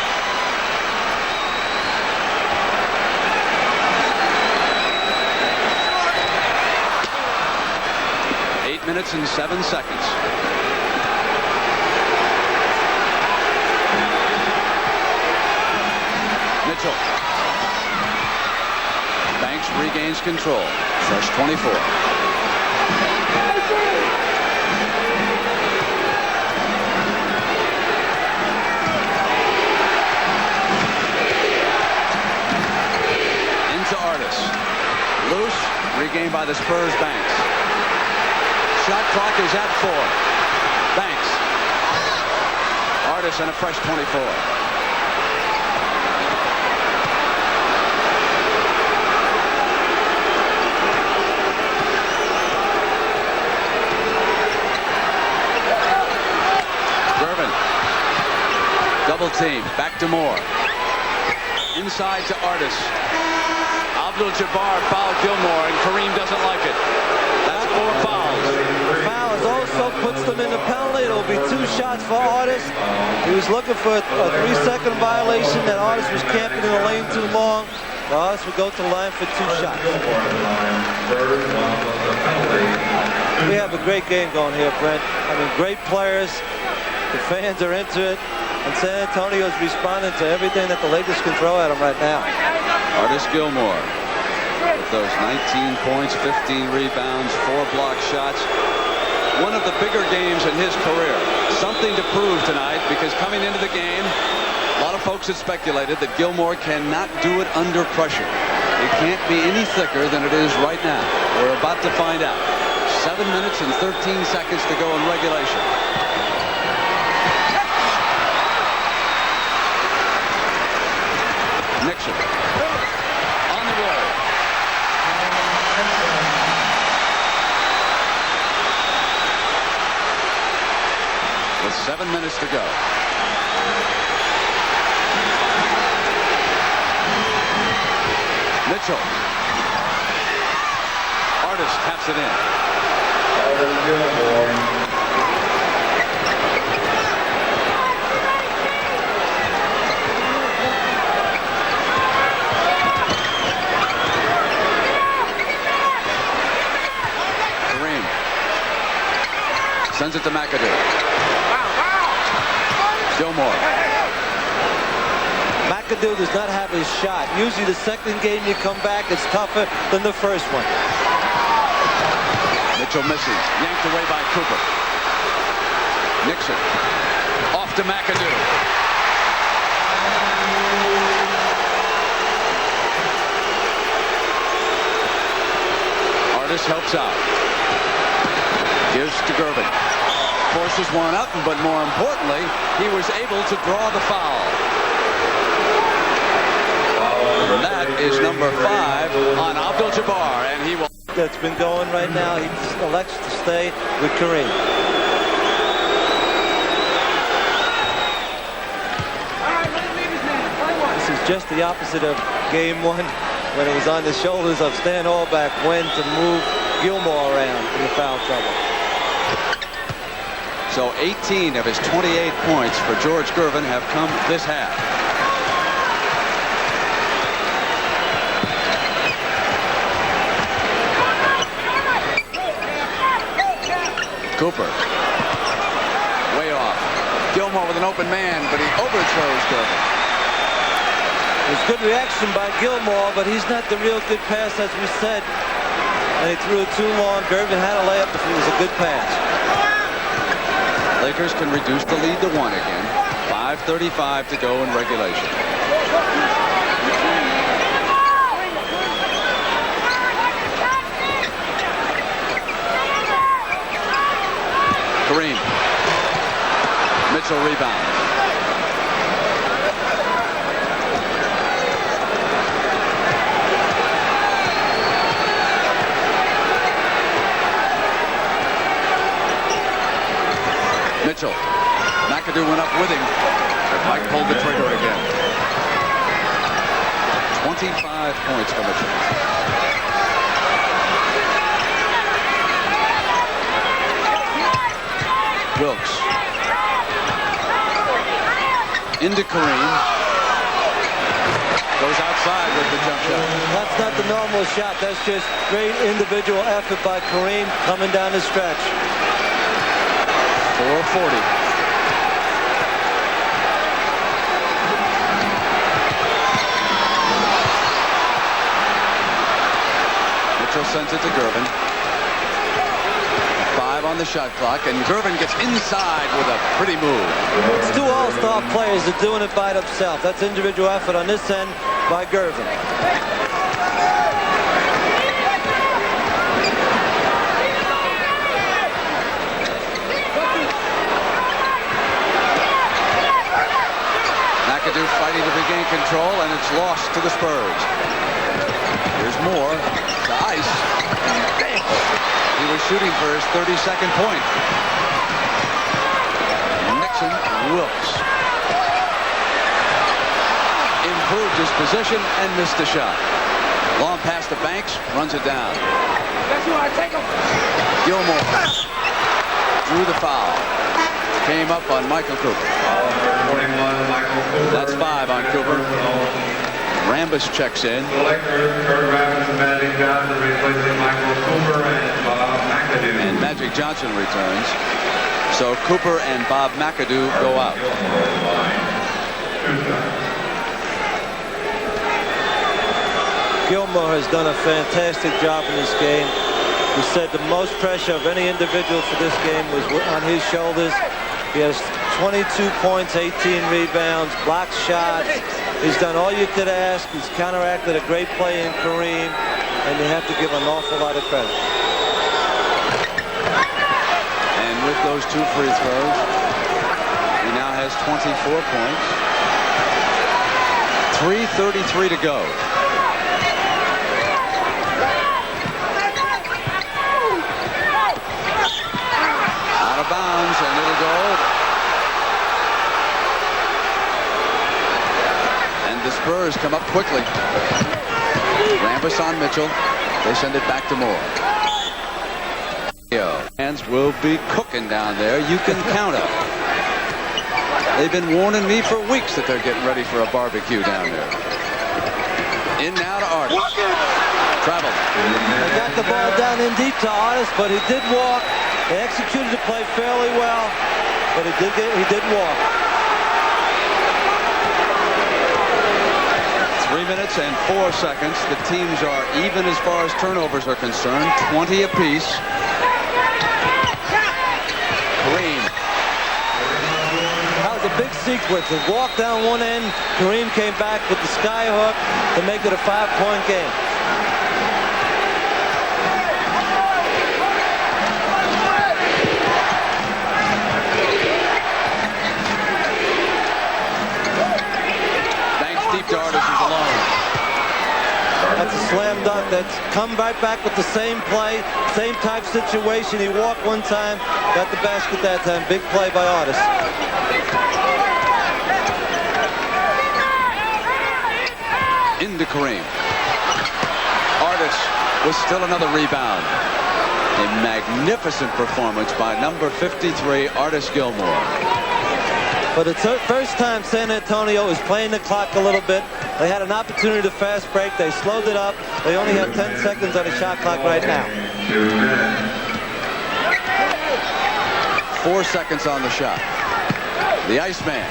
Eight minutes and 7 seconds. Mitchell. Banks regains control. Fresh 24. Artis. Loose. Regained by the Spurs. Banks. Shot clock is at 4. Banks. Artis and a fresh 24. Gervin. Double team. Back to Moore. Inside to Artis. Abdul-Jabbar fouled Gilmore, and Kareem doesn't like it. That's 4 fouls. The foul is also puts them in the penalty. It'll be 2 shots for Artis. He was looking for a 3-second violation. That Artis was camping in the lane too long. Artis will go to the line for 2 shots. We have a great game going here, Brent. I mean, great players. The fans are into it. And San Antonio's responding to everything that the Lakers can throw at them right now. Artis Gilmore with those 19 points, 15 rebounds, 4 block shots. One of the bigger games in his career. Something to prove tonight, because coming into the game, a lot of folks had speculated that Gilmore cannot do it under pressure. It can't be any thicker than it is right now. We're about to find out. 7 minutes and 13 seconds to go in regulation. Nixon on the roll. With 7 minutes to go. Mitchell. Artis taps it in. Kareem sends it to McAdoo. Gilmore. McAdoo does not have his shot. Usually the second game you come back, it's tougher than the first one. Mitchell missing. Yanked away by Cooper. Nixon. Off to McAdoo. Artis helps out. Gives to Gervin. Forces one up, but more importantly, he was able to draw the foul. And that is number 5 on Abdul-Jabbar, and he will. That's been going right now. He elects to stay with Kareem. This is just the opposite of game 1, when it was on the shoulders of Stan Auerbach when to move Gilmore around in the foul trouble. So 18 of his 28 points for George Gervin have come this half. Cooper. Way off. Gilmore with an open man, but he overthrows Gervin. There's good reaction by Gilmore, but he's not the real good pass, as we said. And he threw it too long. Gervin had a layup if it was a good pass. Lakers can reduce the lead to 1 again. 5:35 to go in regulation. Kareem. Mitchell rebound. Mitchell. McAdoo went up with him, but Mike pulled the trigger again. 25 points for Mitchell. Wilkes. Into Kareem. Goes outside with the jump shot. That's not the normal shot. That's just great individual effort by Kareem coming down the stretch. 4:40. Mitchell sends it to Gervin. 5 on the shot clock, and Gervin gets inside with a pretty move. It's 2 all-star players that are doing it by themselves. That's individual effort on this end by Gervin. McAdoo fighting to regain control, and it's lost to the Spurs. Here's Moore to ice. He was shooting for his 32nd point. Nixon, Wilkes. Improved his position and missed the shot. Long pass to Banks, runs it down. Gilmore drew the foul. Came up on Michael Cooper. Foul number 21, Michael Cooper. That's 5 on Cooper. Rambis checks in. The Lakers, Kurt Rambis and Magic Johnson replacing Michael Cooper and Bob McAdoo. And Magic Johnson returns. So Cooper and Bob McAdoo go out. Gilmore has done a fantastic job in this game. He said the most pressure of any individual for this game was on his shoulders. He has 22 points, 18 rebounds, blocked shots. He's done all you could ask. He's counteracted a great play in Kareem, and you have to give an awful lot of credit. And with those 2 free throws, he now has 24 points. 3:33 to go. Out of bounds, and it'll go over. And the Spurs come up quickly. Rambis on Mitchell. They send it back to Moore. Hands will be cooking down there. You can count them. They've been warning me for weeks that they're getting ready for a barbecue down there. In now to Artis. Travel. They got the ball down in deep to Artis, but he did walk. They executed the play fairly well, but he did walk. 3 minutes and 4 seconds. The teams are even as far as turnovers are concerned. 20 apiece. Kareem. That was a big sequence. He walked down one end. Kareem came back with the sky hook to make it a 5-point game. Artis is alone. That's a slam dunk. That's come right back with the same play, same type situation. He walked one time, got the basket that time. Big play by Artis. Into Kareem. Artis with still another rebound. A magnificent performance by number 53, Artis Gilmore. For the first time, San Antonio is playing the clock a little bit. They had an opportunity to fast break. They slowed it up. They only have 10 seconds on the shot clock right now. 4 seconds on the shot. The Iceman.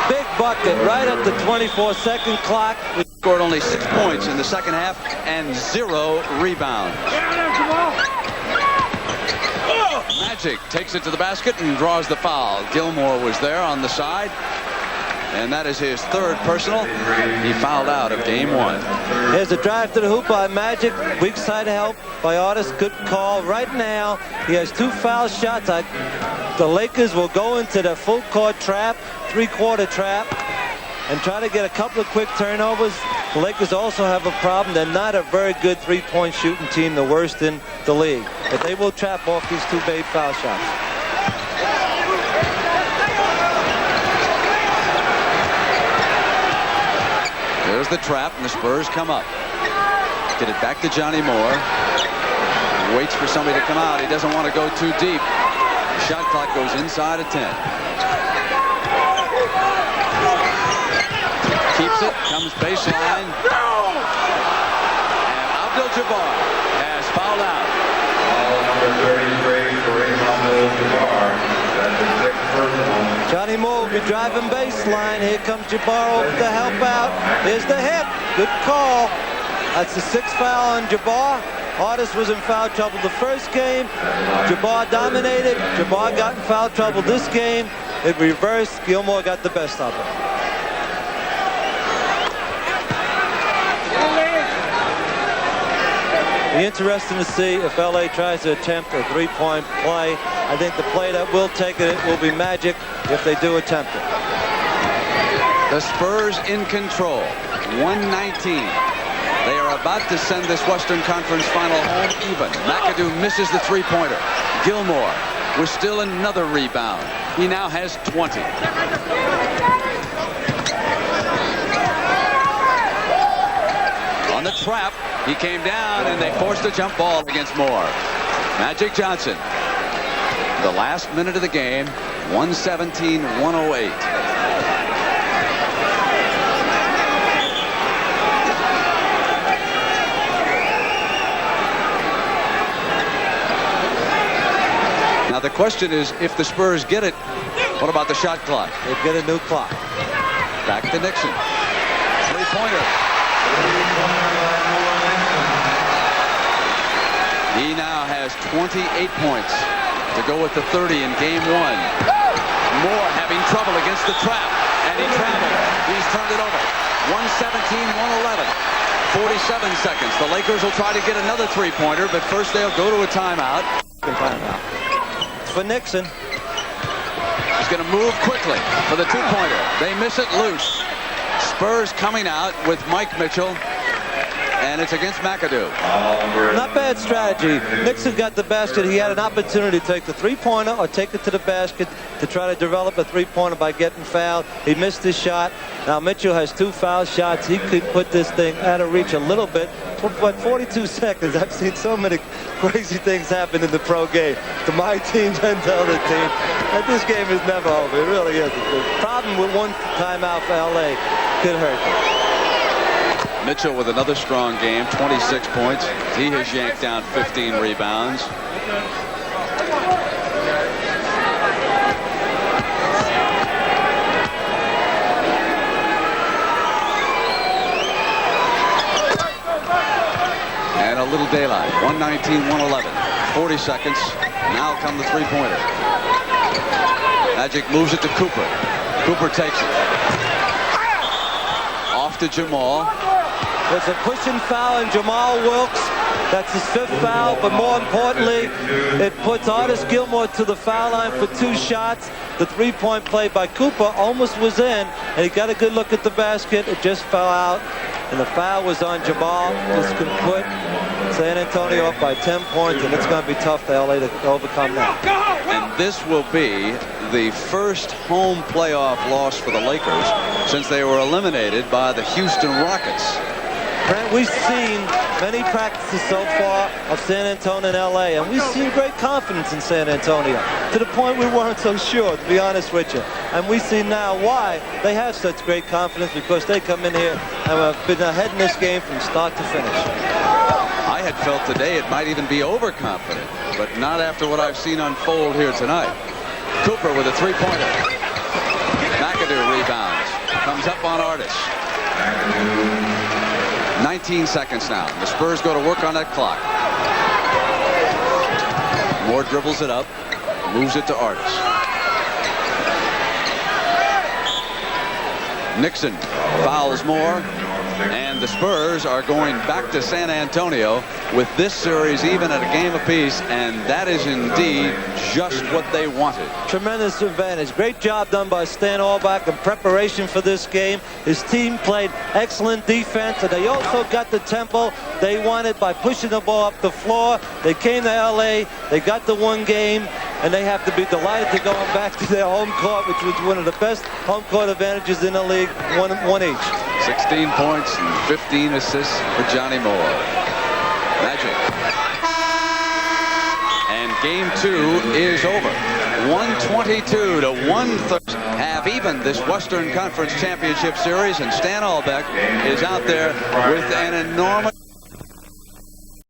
Big bucket right at the 24-second clock. We scored only 6 points in the second half and 0 rebounds. Magic takes it to the basket and draws the foul. Gilmore was there on the side, and that is his 3rd personal. He fouled out of game 1. There's a drive to the hoop by Magic. Weak side help by Artis. Good call. Right now, he has 2 foul shots. The Lakers will go into the full court trap, 3-quarter trap, and try to get a couple of quick turnovers. The Lakers also have a problem. They're not a very good 3-point shooting team, the worst in the league. But they will trap off these 2 big foul shots. There's the trap, and the Spurs come up. Get it back to Johnny Moore. Waits for somebody to come out. He doesn't want to go too deep. The shot clock goes inside of 10. Keeps it, comes baseline. And Abdul-Jabbar has fouled out. Number 33, Kareem Abdul-Jabbar. That's his 6th personal. Johnny Moore will be driving baseline. Here comes Jabbar over to help out. Here's the hit. Good call. That's the 6th foul on Jabbar. Artis was in foul trouble the first game. Jabbar dominated. Jabbar got in foul trouble this game. It reversed. Gilmore got the best of it. Be interesting to see if LA tries to attempt a 3-point play. I think the play that will take it will be Magic if they do attempt it. The Spurs in control. 119. They are about to send this Western Conference final home even. McAdoo misses the 3-pointer. Gilmore with still another rebound. He now has 20. On the trap, he came down and they forced a jump ball against Moore. Magic Johnson. The last minute of the game, 117-108. Now the question is, if the Spurs get it, what about the shot clock? They get a new clock. Back to Nixon. Three-pointer. He now has 28 points to go with the 30 in game 1. Moore having trouble against the trap, and he traveled. He's turned it over. 117-111. 47 seconds. The Lakers will try to get another three-pointer, but first they'll go to a timeout. For Nixon. He's going to move quickly for the two-pointer. They miss it loose. Spurs coming out with Mike Mitchell, and it's against McAdoo. Not bad strategy. Nixon got the basket. He had an opportunity to take the three-pointer or take it to the basket to try to develop a three-pointer by getting fouled. He missed his shot. Now Mitchell has 2 foul shots. He could put this thing out of reach a little bit. But 42 seconds, I've seen so many crazy things happen in the pro game. To my team and to other teams. And this game is never over. It really isn't. The problem with one timeout for LA could hurt them. Mitchell with another strong game, 26 points. He has yanked down 15 rebounds. And a little daylight. 119-111. 40 seconds. Now come the three-pointer. Magic moves it to Cooper. Cooper takes it. Off to Jamaal. There's a pushing foul on Jamaal Wilkes. That's his 5th foul, but more importantly, it puts Artis Gilmore to the foul line for 2 shots. The three-point play by Cooper almost was in, and he got a good look at the basket. It just fell out, and the foul was on Jamaal. This can put San Antonio up by 10 points, and it's going to be tough for LA to overcome that. And this will be the first home playoff loss for the Lakers since they were eliminated by the Houston Rockets. Brent, we've seen many practices so far of San Antonio and LA, and we've seen great confidence in San Antonio to the point we weren't so sure, to be honest with you. And we see now why they have such great confidence, because they come in here and have been ahead in this game from start to finish. I had felt today it might even be overconfident, but not after what I've seen unfold here tonight. Cooper with a three-pointer. McAdoo rebounds. Comes up on Artis. 19 seconds now. The Spurs go to work on that clock. Moore dribbles it up. Moves it to Artis. Nixon fouls Moore. And the Spurs are going back to San Antonio with this series even at a game apiece, and that is indeed just what they wanted. Tremendous advantage. Great job done by Stan Auerbach in preparation for this game. His team played excellent defense, and they also got the tempo they wanted by pushing the ball up the floor. They came to LA, they got the one game, and they have to be delighted to go back to their home court, which was one of the best home court advantages in the league, one each. 16 points and 15 assists for Johnny Moore. Magic. And game 2 is over. 122 to 130. Half even this Western Conference Championship Series, and Stan Auerbach is out there with an enormous